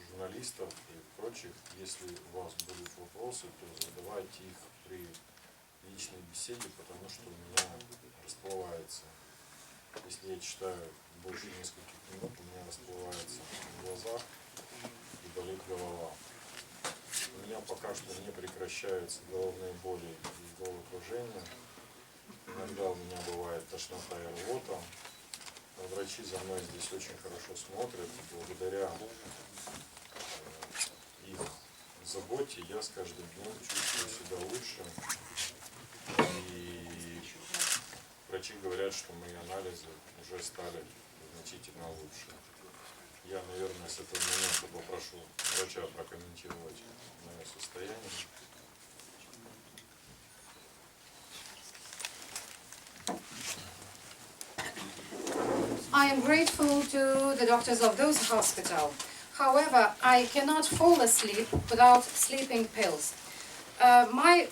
S3: журналистов и прочих, если у вас будут вопросы, то задавайте их при личной беседе, потому что у меня расплывается. Если я читаю больше нескольких минут, у меня расплывается в глазах и болит голова. У меня пока что не прекращаются головные боли и головокружение. Иногда у меня бывает тошнота и рвота. Врачи за мной здесь очень хорошо смотрят. Благодаря их заботе я с каждым днем чувствую себя лучше. И врачи говорят, что мои анализы уже стали значительно лучше. Я, наверное, с этого момента попрошу врача прокомментировать мое состояние.
S2: I am grateful to the doctors of those hospitals. However, I cannot fall asleep without sleeping pills. My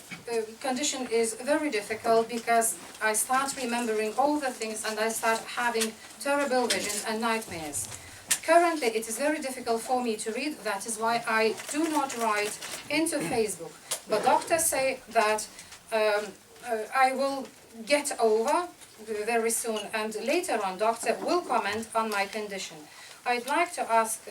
S2: condition is very difficult because I start remembering all the things and I start having terrible visions and nightmares. Currently, it is very difficult for me to read. That is why I do not write into Facebook. But doctors say that I will get over very soon, and later on doctor will comment on my condition. I'd like to ask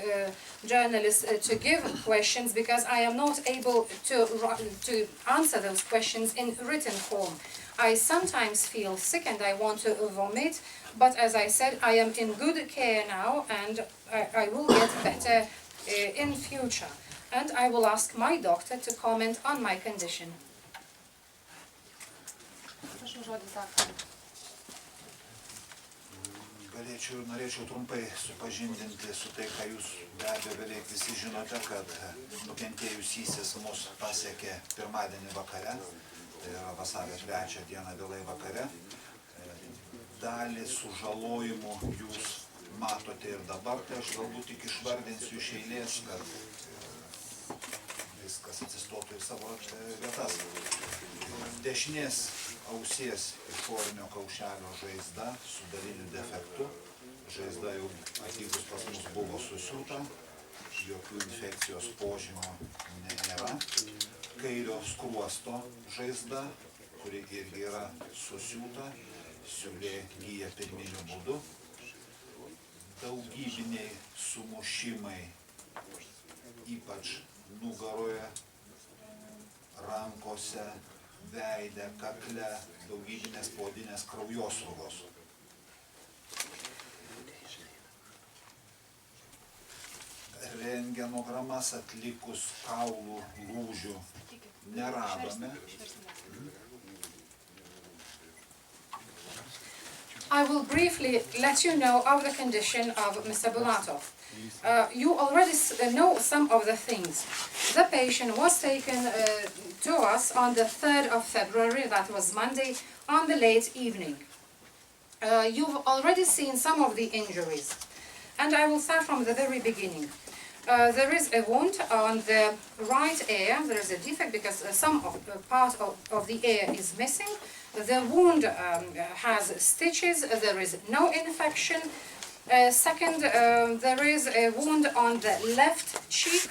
S2: journalists to give questions because I am not able to answer those questions in written form. I sometimes feel sick and I want to vomit, but as I said, I am in good care now and I will get better in future. And I will ask my doctor to comment on my condition.
S4: Norėčiau trumpai supažindinti su tai, ką jūs be abejo beveik visi žinote, kad nukentėjusysis mus pasiekė pirmadienį vakare, tai yra vasario 3 dieną vėlai vakare. Dalį sužalojimų jūs matote ir dabar, tai aš galbūt tik išvardinsiu iš eilės, kad viskas atsistotų į savo vietas. Dešinės ausies išorinio kaušelio žaizda su daliniu defektu. Žaizda jau atvykus pas mus buvo susiūta, jokių infekcijos požymių nėra. Kairio skruosto žaizda, kuri irgi yra susiūta, siūlė gyja pirminiu būdu. Daugybiniai sumušimai, ypač nugaroje, rankose, veide, kakle, daugybinės poodinės kraujosruvos. Rentgenogramas atlikus kaulų lūžių neradome.
S2: I will briefly let you know of the condition of Mr. Bulatov. You already know some of the things. The patient was taken to us on the 3rd of February, that was Monday, on the late evening. You've already seen some of the injuries, and I will start from the very beginning. There is a wound on the right ear. There is a defect because some of part of the ear is missing. The wound has stitches. There is no infection. Second, there is a wound on the left cheek.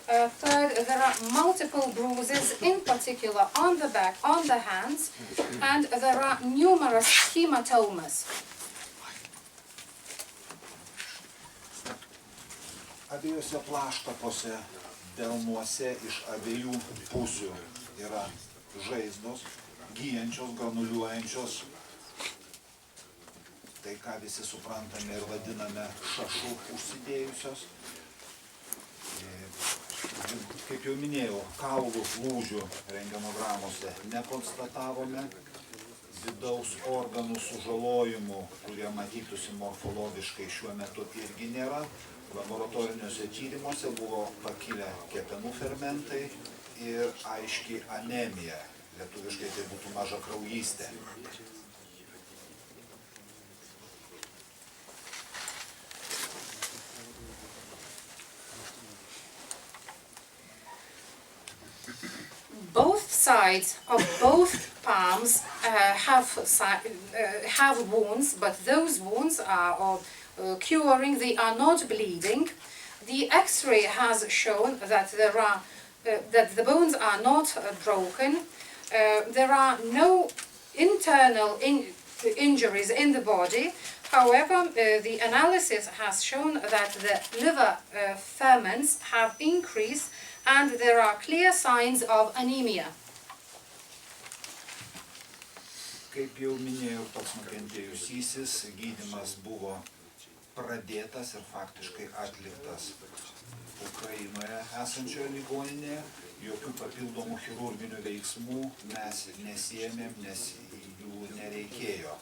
S2: Third, there are multiple bruises, in particular on the back, on the hands, and there are numerous hematomas.
S4: Abiejose plaštakose delnuose iš abiejų pusių yra žaizdos, gyjančios, granuliuojančios. Tai, ką visi suprantame ir vadiname šašų užsidėjusios. Kaip jau minėjau, kaulų lūžių rentgenogramose nekonstatavome. Vidaus organų sužalojimų, kurie matytųsi morfologiškai šiuo metu irgi nėra. Laboratoriniuose tyrimuose buvo pakilę kepenų fermentai ir aiški anemija. Lietuviškai tai būtų mažakraujystė.
S2: Both sides of both palms have wounds, but those wounds are curing, they are not bleeding. The X-ray has shown that that the bones are not broken. There are no internal injuries in the body. However, the analysis has shown that the liver ferments have increased and there are clear signs of anemia.
S4: Kaip jau minėjau, pats nukentėjusysis, gydymas buvo pradėtas ir faktiškai atliktas Ukrainoje esančioje ligoninėje. Jokių papildomų chirurginių veiksmų mes nesiėmėm, nes jų nereikėjo.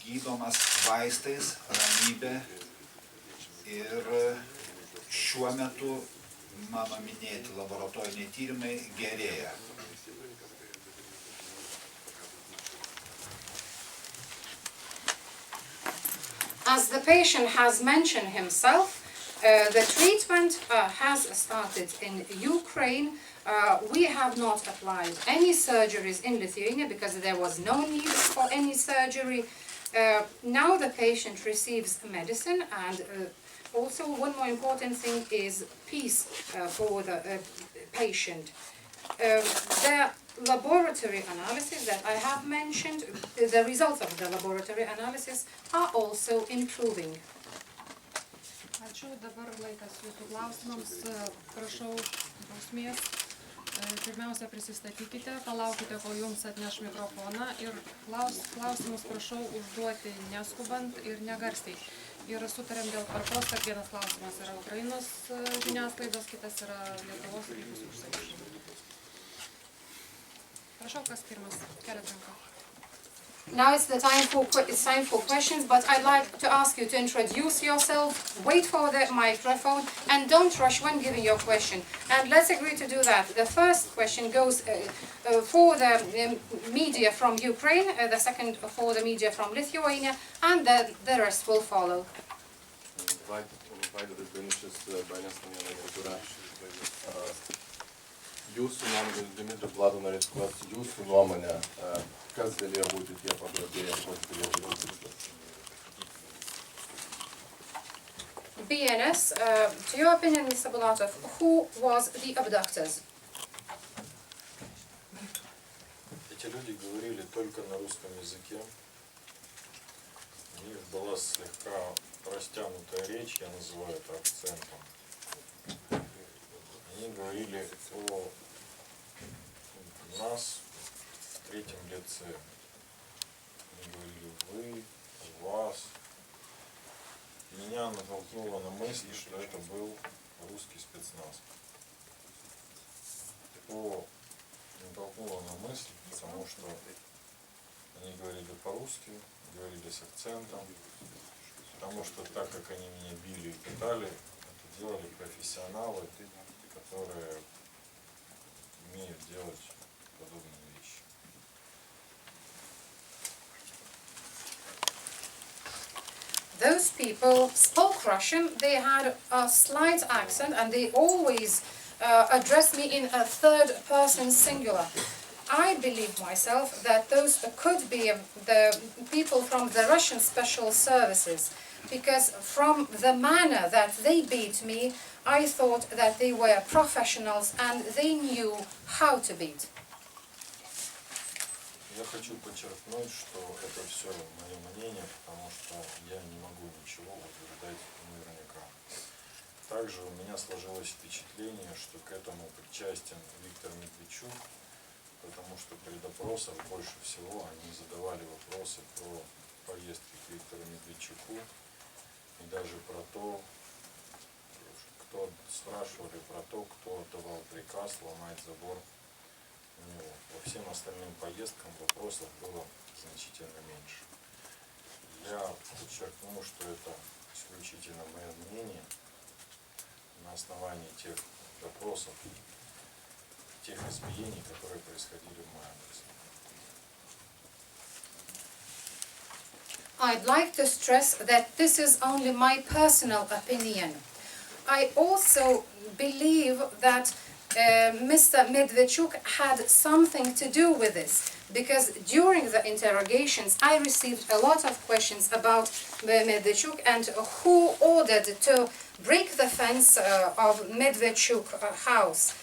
S4: Gydomas vaistais, ramybė ir šiuo metu mano minėti laboratoriniai tyrimai gerėja.
S2: As the patient has mentioned himself, the treatment has started in Ukraine. We have not applied any surgeries in Lithuania because there was no need for any surgery. Now the patient receives medicine, and also one more important thing is peace for the patient. The laboratory analysis that I have mentioned, the results of the laboratory analysis are also improving.
S1: Ačiū, dabar laikas jūsų klausimams. Prašau drausmės. Pirmiausia, prisistatykite, palaukite, kol jums atneš mikrofoną ir klausimus prašau užduoti neskubant ir negarsiai. Ir sutarėm dėl tvarkos, kad vienas klausimas yra Ukrainos žiniasklaidos, kitas yra Lietuvos ir kitus užsienio. Prašau, kas pirmas, keliat ranką.
S2: Now it's time for questions, but I'd like to ask you to introduce yourself, wait for the microphone, and don't rush when giving your question. And let's agree to do that. The first question goes for the media from Ukraine, the second for the media from Lithuania, and the rest will follow.
S5: Jūsų nuomonė, Dmytro Bulatov norėtų klausti jūsų nuomonę, kas galėjo būti tie pagrobėjai, koks galėjo būti tikslas?
S2: BNS, to your opinion, Mr. Bulatov, who was the abductors?
S3: Эти люди говорили только на русском языке. У них была слегка растянутая речь, я называю это акцентом. Они говорили о нас в третьем лице. Они говорили вы, вас. Меня натолкнуло на мысль, что это был русский спецназ. Натолкнуло на мысль, потому что они говорили по-русски, говорили с акцентом, потому что так как они меня били и пытали, это делали профессионалы, которые умеют делать подобные вещи.
S2: Those people spoke Russian, they had a slight accent, and they always addressed me in a third person singular. I believe myself that those could be the people from the Russian special services, because from the manner that they beat me, I thought that they were professionals and they knew how to beat.
S3: Я хочу подчеркнуть, что это все мое мнение, потому что я не могу ничего утверждать наверняка. Также у меня сложилось впечатление, что к этому причастен Виктор Медведчук, потому что при допросах больше всего они задавали вопросы про поездки к Виктору Медведчуку и даже про то, кто спрашивали про то, кто отдавал приказ ломать забор у него. По всем остальным поездкам вопросов было значительно меньше. Я подчеркну, что это исключительно мое мнение на основании тех допросов, тех избиений, которые происходили в мой адрес.
S2: I'd like to stress that this is only my personal opinion. I also believe that Mr. Medvedchuk had something to do with this, because during the interrogations I received a lot of questions about Medvedchuk and who ordered to break the fence of Medvedchuk house.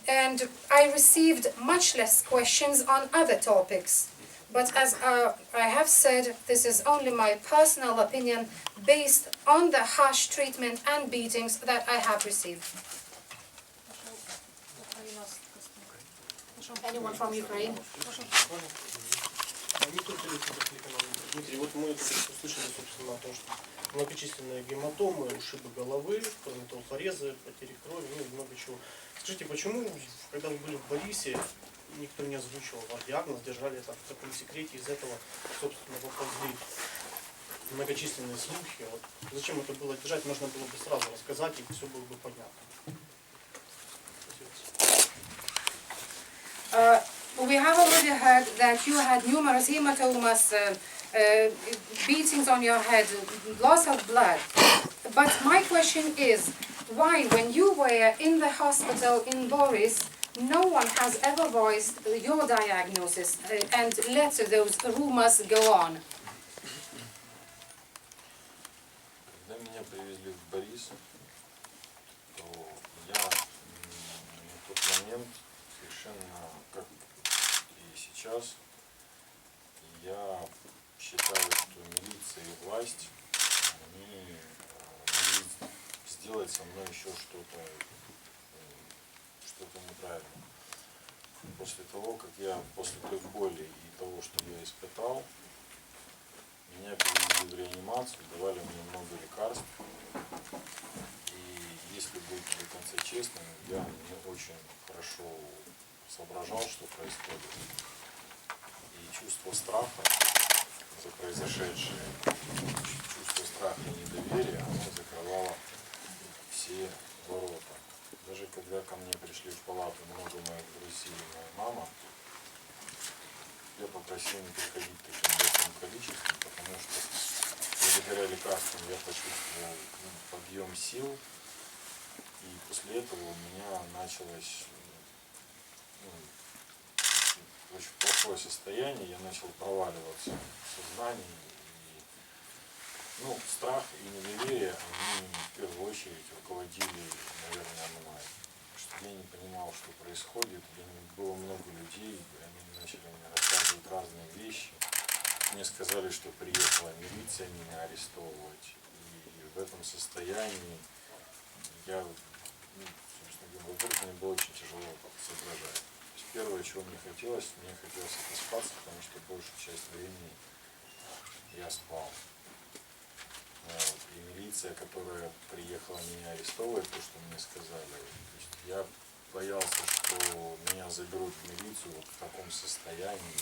S2: and I received much less questions on other topics. But as I have said, this is only my personal opinion based on the harsh treatment and beatings that I have received. Anyone from Ukraine?
S6: Дмитрий, вот мы услышали, собственно, о том, что многочисленные гематомы, ушибы головы, кроме того, порезы, потери крови, ну и много чего. Скажите, почему, когда вы были в Борисе, никто не озвучивал ваш диагноз, держали это в таком секрете, из этого, собственно, поползли многочисленные слухи? Вот. Зачем это было держать? Можно было бы сразу рассказать, и все было бы понятно.
S2: We have already heard that you had numerous hematomas, beatings on your head, loss of blood. But my question is, why, when you were in the hospital in Boris, no one has ever voiced your diagnosis and let those rumors go on?
S3: Когда меня привезли в Борис, то я на тот момент совершенно, как и сейчас, я считаю, что милиция и власть, они могли сделать со мной еще что-то неправильно. После того, как я, после той боли и того, что я испытал, меня перевели в реанимацию, давали мне много лекарств. И если быть до конца честным, я не очень хорошо соображал, что происходит. И чувство страха за произошедшее, чувство страха и недоверия, оно закрывало все ворота. Даже когда ко мне пришли в палату много моих друзей и моя мама, я попросил не приходить таким большим количеством, потому что благодаря лекарствам я почувствовал подъем сил, и после этого у меня началось очень плохое состояние, я начал проваливаться в сознании, и страх и недоверие, они в первую очередь руководили, наверное, мной. Потому что я не понимал, что происходит, было много людей, они начали мне рассказывать разные вещи. Мне сказали, что приехала милиция меня арестовывать. И в этом состоянии я, собственно говоря, во-первых, мне было очень тяжело соображать. То есть первое, чего мне хотелось отоспаться, потому что большую часть времени я спал. И милиция, которая приехала меня арестовывать, то, что мне сказали, я боялся, что меня заберут в милицию вот в таком состоянии.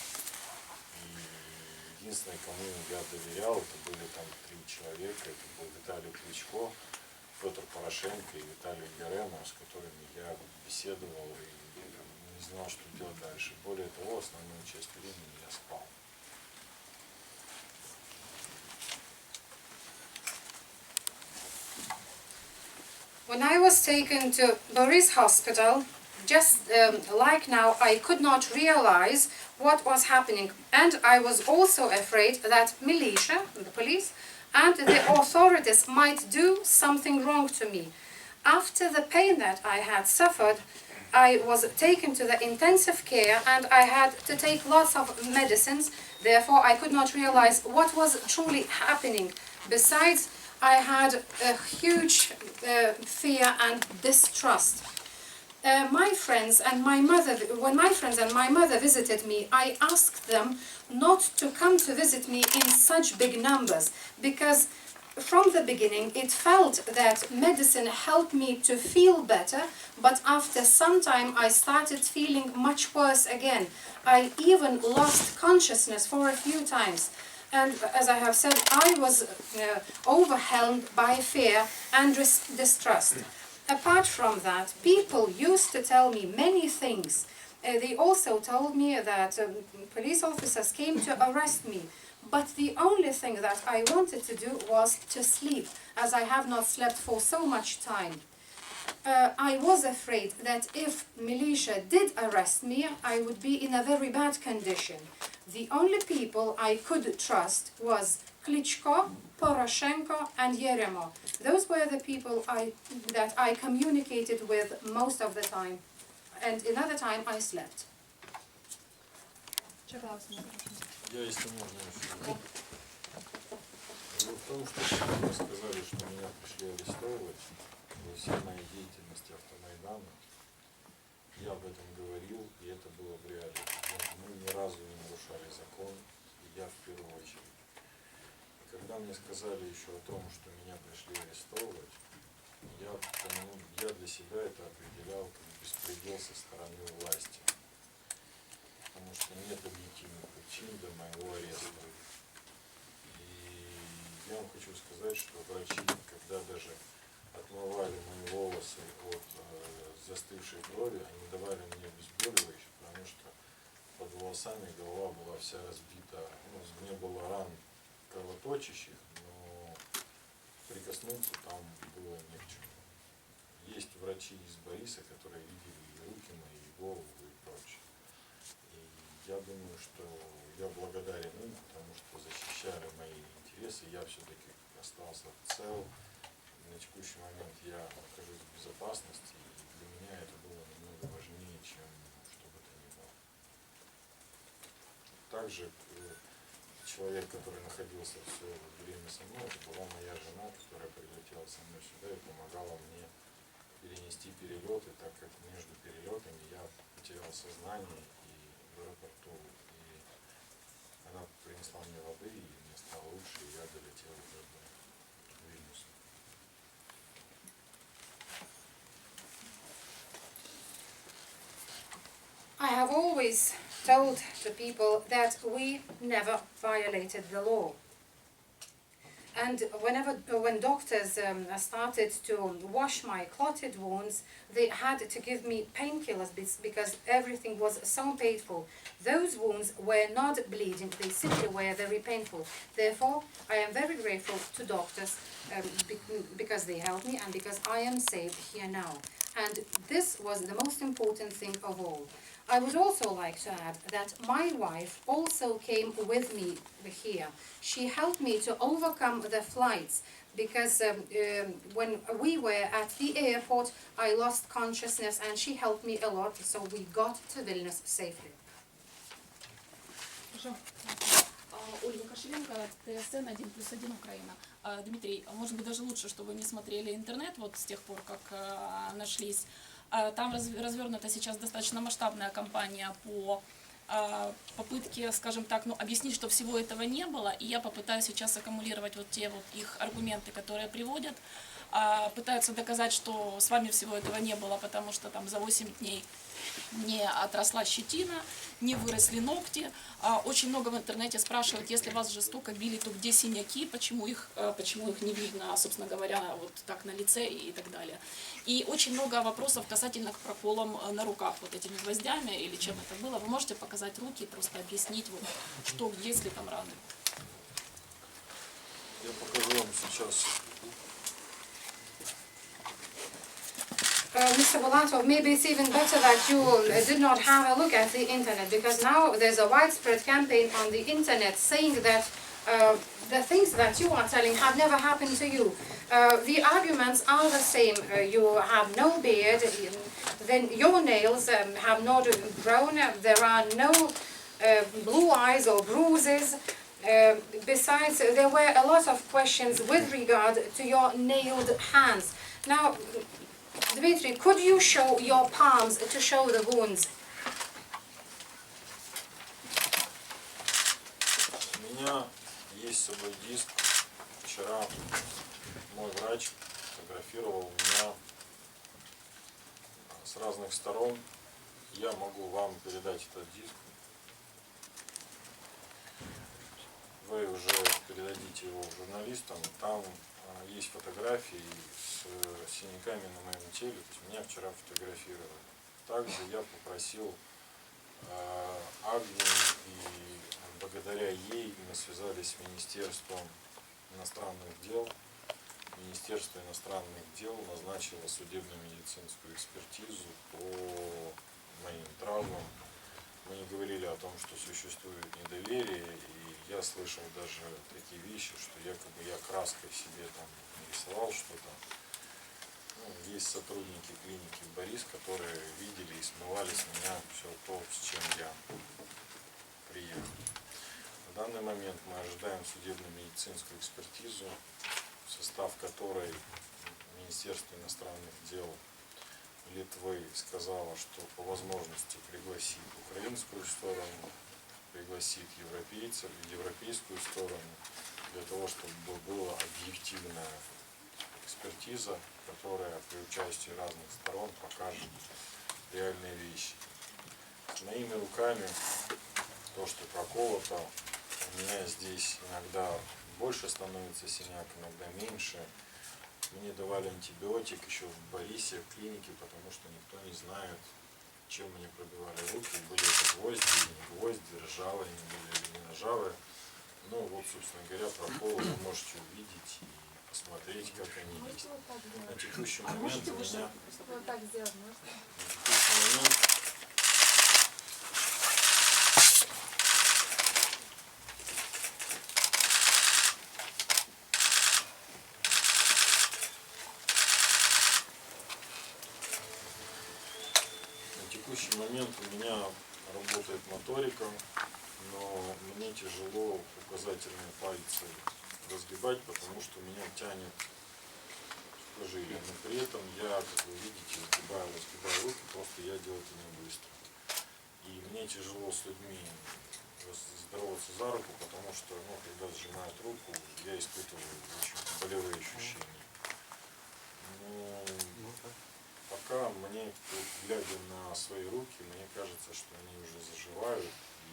S3: И единственное, кому я доверял, это были там 3 человека. Это был Виталий Кличко, Петр Порошенко и Виталий Ярема, с которыми я беседовал и не знал, что делать дальше. Более того, основную часть времени я спал.
S2: When I was taken to Boris Hospital, just like now, I could not realize what was happening. And I was also afraid that militia, the police, and the authorities might do something wrong to me. After the pain that I had suffered, I was taken to the intensive care and I had to take lots of medicines. Therefore, I could not realize what was truly happening. Besides, I had a huge fear and distrust. My friends and my mother, when my friends and my mother visited me, I asked them not to come to visit me in such big numbers, because from the beginning it felt that medicine helped me to feel better, but after some time I started feeling much worse again. I even lost consciousness for a few times. And as I have said, I was overwhelmed by fear and distrust. Apart from that, people used to tell me many things. They also told me that police officers came to arrest me. But the only thing that I wanted to do was to sleep, as I have not slept for so much time. I was afraid that if militia did arrest me, I would be in a very bad condition. The only people I could trust was Klitschko, Poroshenko and Yeremo. Those were the people that I communicated with most of the time. and another time I slept.
S3: Я, если можно, еще. Дело в том, что когда вы сказали, что меня пришли арестовывать во всей моей деятельности автомайдана, я об этом говорил, и это было в реале. Мы ни разу не нарушали закон, и я в первую очередь. И когда мне сказали еще о том, что меня пришли арестовывать, я для себя это определял как беспредел со стороны власти. Потому что нет объективных причин для моего ареста. И я вам хочу сказать, что врачи, когда даже отмывали мои волосы от застывшей крови, они давали мне обезболивающее, потому что под волосами голова была вся разбита. Не было ран кровоточащих, но прикоснуться там было не к чему. Есть врачи из Бориса, которые видели и руки мои, и голову, и прочее. И я думаю, что я благодарен им, потому что защищали мои интересы, я все-таки остался цел. На текущий момент я нахожусь в безопасности, и для меня это было намного важнее, чем что бы то ни было. Также человек, который находился все время со мной, это была моя жена, которая прилетела со мной сюда и помогала мне перенести перелеты, так как между перелетами я потерял сознание и в аэропорту, и она принесла мне воды, и мне стало лучше, и я долетел уже до Вильнюса.
S2: I have always told the people that we never violated the law. And when doctors started to wash my clotted wounds, they had to give me painkillers because everything was so painful. Those wounds were not bleeding, they simply were very painful. Therefore, I am very grateful to doctors because they helped me and because I am safe here now. And this was the most important thing of all. I would also like to add that my wife also came with me here. She helped me to overcome the flights because when we were at the airport, I lost consciousness and she helped me a lot, so we got to Vilnius safely.
S7: Ольга Кошеленко, ТСН 1+1 Украина. Дмитрий, может быть даже лучше, чтобы вы не смотрели интернет вот с тех пор, как нашлись. Там развернута сейчас достаточно масштабная кампания по попытке, скажем так, объяснить, что всего этого не было. И я попытаюсь сейчас аккумулировать вот те вот их аргументы, которые приводят. Пытаются доказать, что с вами всего этого не было, потому что там за 8 дней не отросла щетина, не выросли ногти. Очень много в интернете спрашивают, если вас жестоко били, то где синяки, почему их не видно, собственно говоря, вот так на лице и так далее. И очень много вопросов касательно к проколам на руках вот этими гвоздями или чем это было. Вы можете показать руки, просто объяснить, вот, что, есть ли там раны?
S3: Я покажу вам сейчас.
S2: Mr. Bulatov, maybe it's even better that you did not have a look at the internet, because now there's a widespread campaign on the internet saying that the things that you are telling have never happened to you. The arguments are the same. You have no beard, then your nails have not grown, there are no blue eyes or bruises. Besides, there were a lot of questions with regard to your nailed hands. Now, Dmitry, could you show your palms to show the wounds?
S3: У меня есть с собой диск. Вчера мой врач фотографировал меня с разных сторон. Я могу вам передать этот диск. Вы уже передадите его журналистам. Там есть фотографии с синяками на моем теле. То есть меня вчера фотографировали. Также я попросил Агнию, и благодаря ей мы связались с Министерством иностранных дел. Министерство иностранных дел назначило судебно-медицинскую экспертизу по моим травмам. Мы не говорили о том, что существует недоверие, и я слышал даже такие вещи, что якобы я краской себе там нарисовал что-то. Ну, есть сотрудники клиники Борис, которые видели и смывали с меня все то, с чем я приехал. На данный момент мы ожидаем судебно-медицинскую экспертизу, в состав которой Министерство иностранных дел Литвы сказала, что по возможности пригласит украинскую сторону, пригласит европейцев, европейскую сторону, для того, чтобы была объективная экспертиза, которая при участии разных сторон покажет реальные вещи. Моими руками то, что проколото, у меня здесь иногда больше становится синяк, иногда меньше. Мне давали антибиотик еще в Борисе, в клинике, потому что никто не знает, чем мне пробивали руки, были это гвозди или не гвозди, ржавые они были или не ржавые. Ну вот, собственно говоря, проколы вы можете увидеть и посмотреть, как они есть. На текущий момент у меня...
S8: Вот так сделать можно?
S3: На текущий момент у меня работает моторика, но мне тяжело указательные пальцы разгибать, потому что меня тянет сухожилие. Но при этом я, как вы видите, разгибаю руки, просто я делаю это не быстро. И мне тяжело с людьми здороваться за руку, потому что, ну, когда сжимают руку, я испытываю очень болевые ощущения. Но пока мне, глядя на свои руки, мне кажется, что они уже заживают. И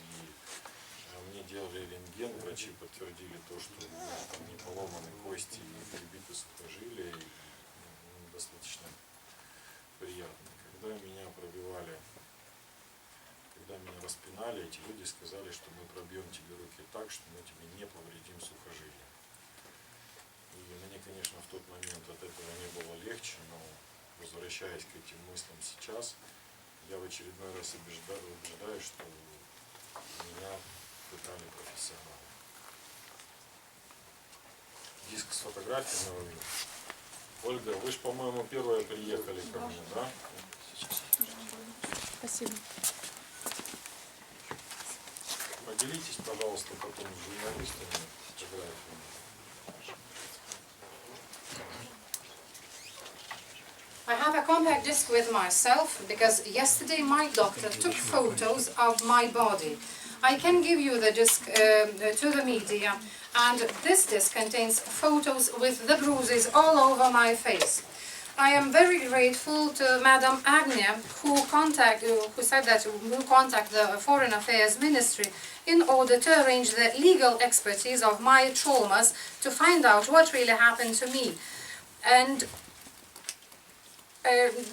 S3: мне делали рентген, врачи подтвердили то, что у меня там не поломаны кости, не перебиты сухожилия. И, достаточно приятно. Когда меня пробивали, когда меня распинали, эти люди сказали, что мы пробьем тебе руки так, что мы тебе не повредим сухожилия. И мне, конечно, в тот момент от этого не было легче, но возвращаясь к этим мыслям сейчас, я в очередной раз убеждаюсь, что меня пытали профессионалы. Диск с фотографией на уровне. Ольга, вы же, по-моему, первая приехали ко мне, да?
S7: Спасибо.
S3: Поделитесь, пожалуйста, потом с журналистами фотографиями.
S2: I have a compact disc with myself because yesterday my doctor took photos of my body. I can give you the disc to the media, and this disc contains photos with the bruises all over my face. I am very grateful to Madam Agnew who said that we'll contact the Foreign Affairs Ministry in order to arrange the legal expertise of my traumas to find out what really happened to me. And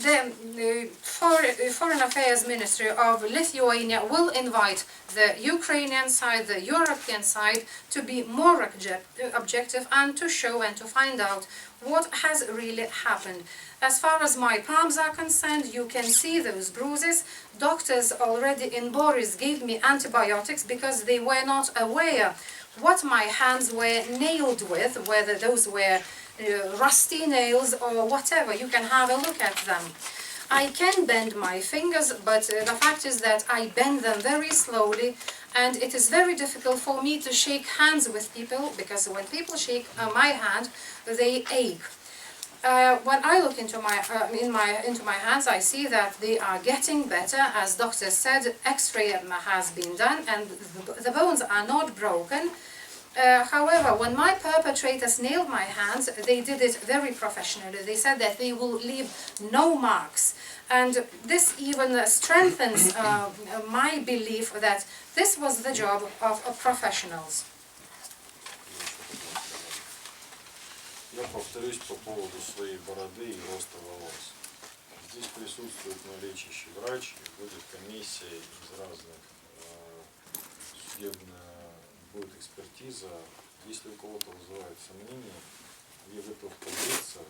S2: the Foreign Affairs Ministry of Lithuania will invite the Ukrainian side, the European side, to be more objective and to show and to find out what has really happened. As far as my palms are concerned, you can see those bruises. Doctors already in Boris gave me antibiotics because they were not aware what my hands were nailed with, whether those were rusty nails or whatever. You can have a look at them. I can bend my fingers, but the fact is that I bend them very slowly, and it is very difficult for me to shake hands with people, because when people shake my hand, they ache. When I look into my hands, I see that they are getting better. As doctor said, X-ray has been done, and the bones are not broken. However, when my perpetrators nailed my hands, they did it very professionally. They said that they will leave no marks. And this even strengthens my belief that this was the job of professionals.
S3: Я повторюсь по поводу своей бороды и роста волос. Здесь присутствует лечащий врач, будет комиссия из разных судебная, будет экспертиза. Если у кого-то вызывает сомнения, я готов поделиться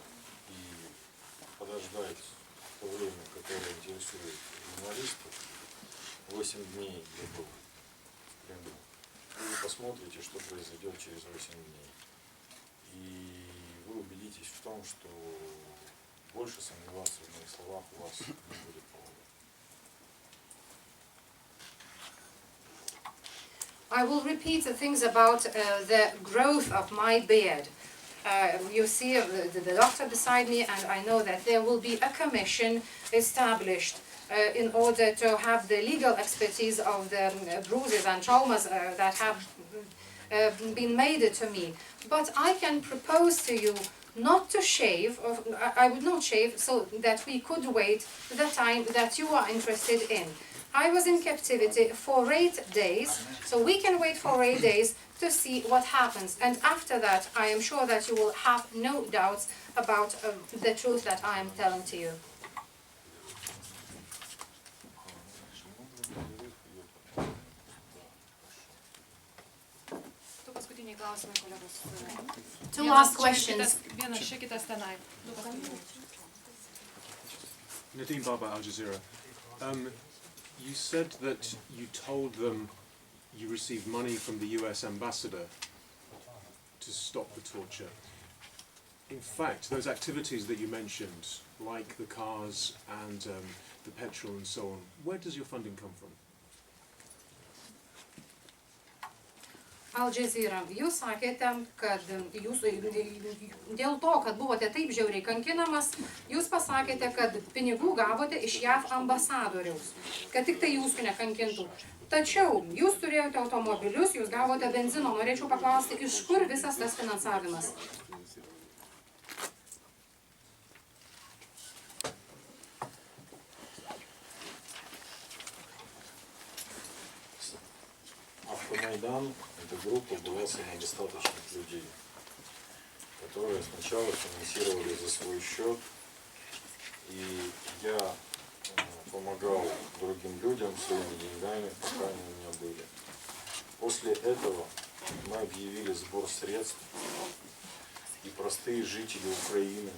S3: и подождать то время, которое интересует журналистов. 8 дней я был в плену. И вы посмотрите, что произойдет через 8 дней. И вы убедитесь в том, что больше сомневаться в моих словах у вас не будет повода.
S2: I will repeat the things about the growth of my beard. You see the doctor beside me, and I know that there will be a commission established in order to have the legal expertise of the bruises and traumas that have been made to me. But I can propose to you not to shave, I would not shave, so that we could wait the time that you are interested in. I was in captivity for 8 days, so we can wait for 8 days to see what happens. And after that, I am sure that you will have no doubts about the truth that I am telling to you. Two last questions.
S8: Nadeem Baba, Al Jazeera. You said that you told them you received money from the US ambassador to stop the torture. In fact, those activities that you mentioned, like the cars and the petrol and so on, where does your funding come from?
S2: Al Jazeera, jūs sakėte, kad jūs dėl to, kad buvote taip žiauriai kankinamas, jūs pasakėte, kad pinigų gavote iš JAV ambasadoriaus, kad tik tai jūsų nekankintų. Tačiau jūs turėjote automobilius, jūs gavote benzino. Norėčiau paklausti, iš kur visas tas finansavimas?
S3: Автомайдан – эта группа была самодостаточных людей, которые сначала финансировали за свой счет, и я помогал другим людям своими деньгами, пока они у меня были. После этого мы объявили сбор средств, и простые жители Украины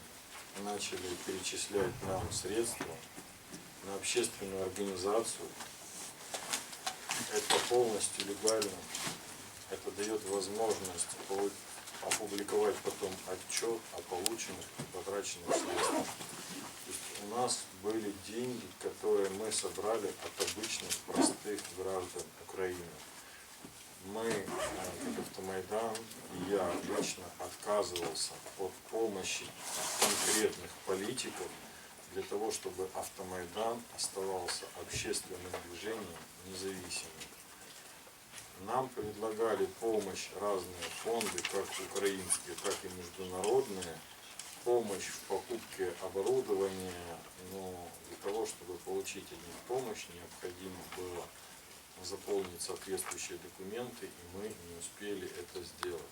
S3: начали перечислять нам средства на общественную организацию. Это полностью легально. Это дает возможность опубликовать потом отчет о полученных и потраченных средствах. То есть у нас были деньги, которые мы собрали от обычных простых граждан Украины. Мы, как Автомайдан, и я лично отказывался от помощи конкретных политиков для того, чтобы Автомайдан оставался общественным движением независимым. Нам предлагали помощь разные фонды, как украинские, так и международные, помощь в покупке оборудования, но для того, чтобы получить от них помощь, необходимо было заполнить соответствующие документы, и мы не успели это сделать.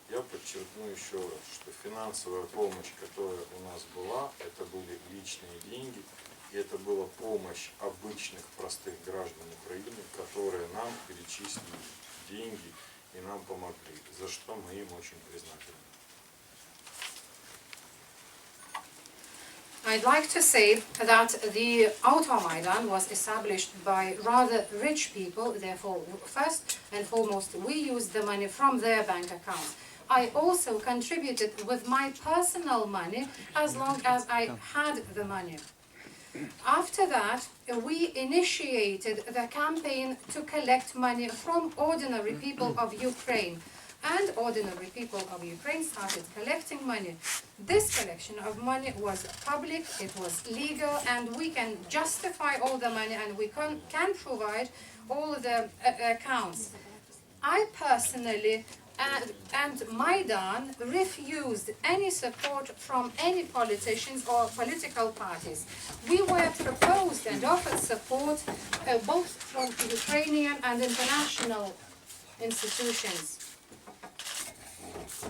S3: Я подчеркну еще раз, что финансовая помощь, которая у нас была, это были личные деньги, и это была помощь обычных простых граждан Украины, которые нам перечислили деньги и нам помогли, за что мы им очень признательны.
S2: I'd like to say that the Automaidan was established by rather rich people, therefore first and foremost we used the money from their bank accounts. I also contributed with my personal money as long as I had the money. After that, we initiated the campaign to collect money from ordinary people of Ukraine. And ordinary people of Ukraine started collecting money. This collection of money was public, it was legal, and we can justify all the money and we can provide all the accounts. I personally and Maidan refused any support from any politicians or political parties. We were proposed and offered support both from Ukrainian and international institutions.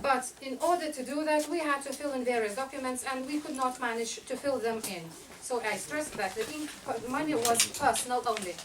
S2: But in order to do that, we had to fill in various documents and we could not manage to fill them in. So I stress that the money was personal only.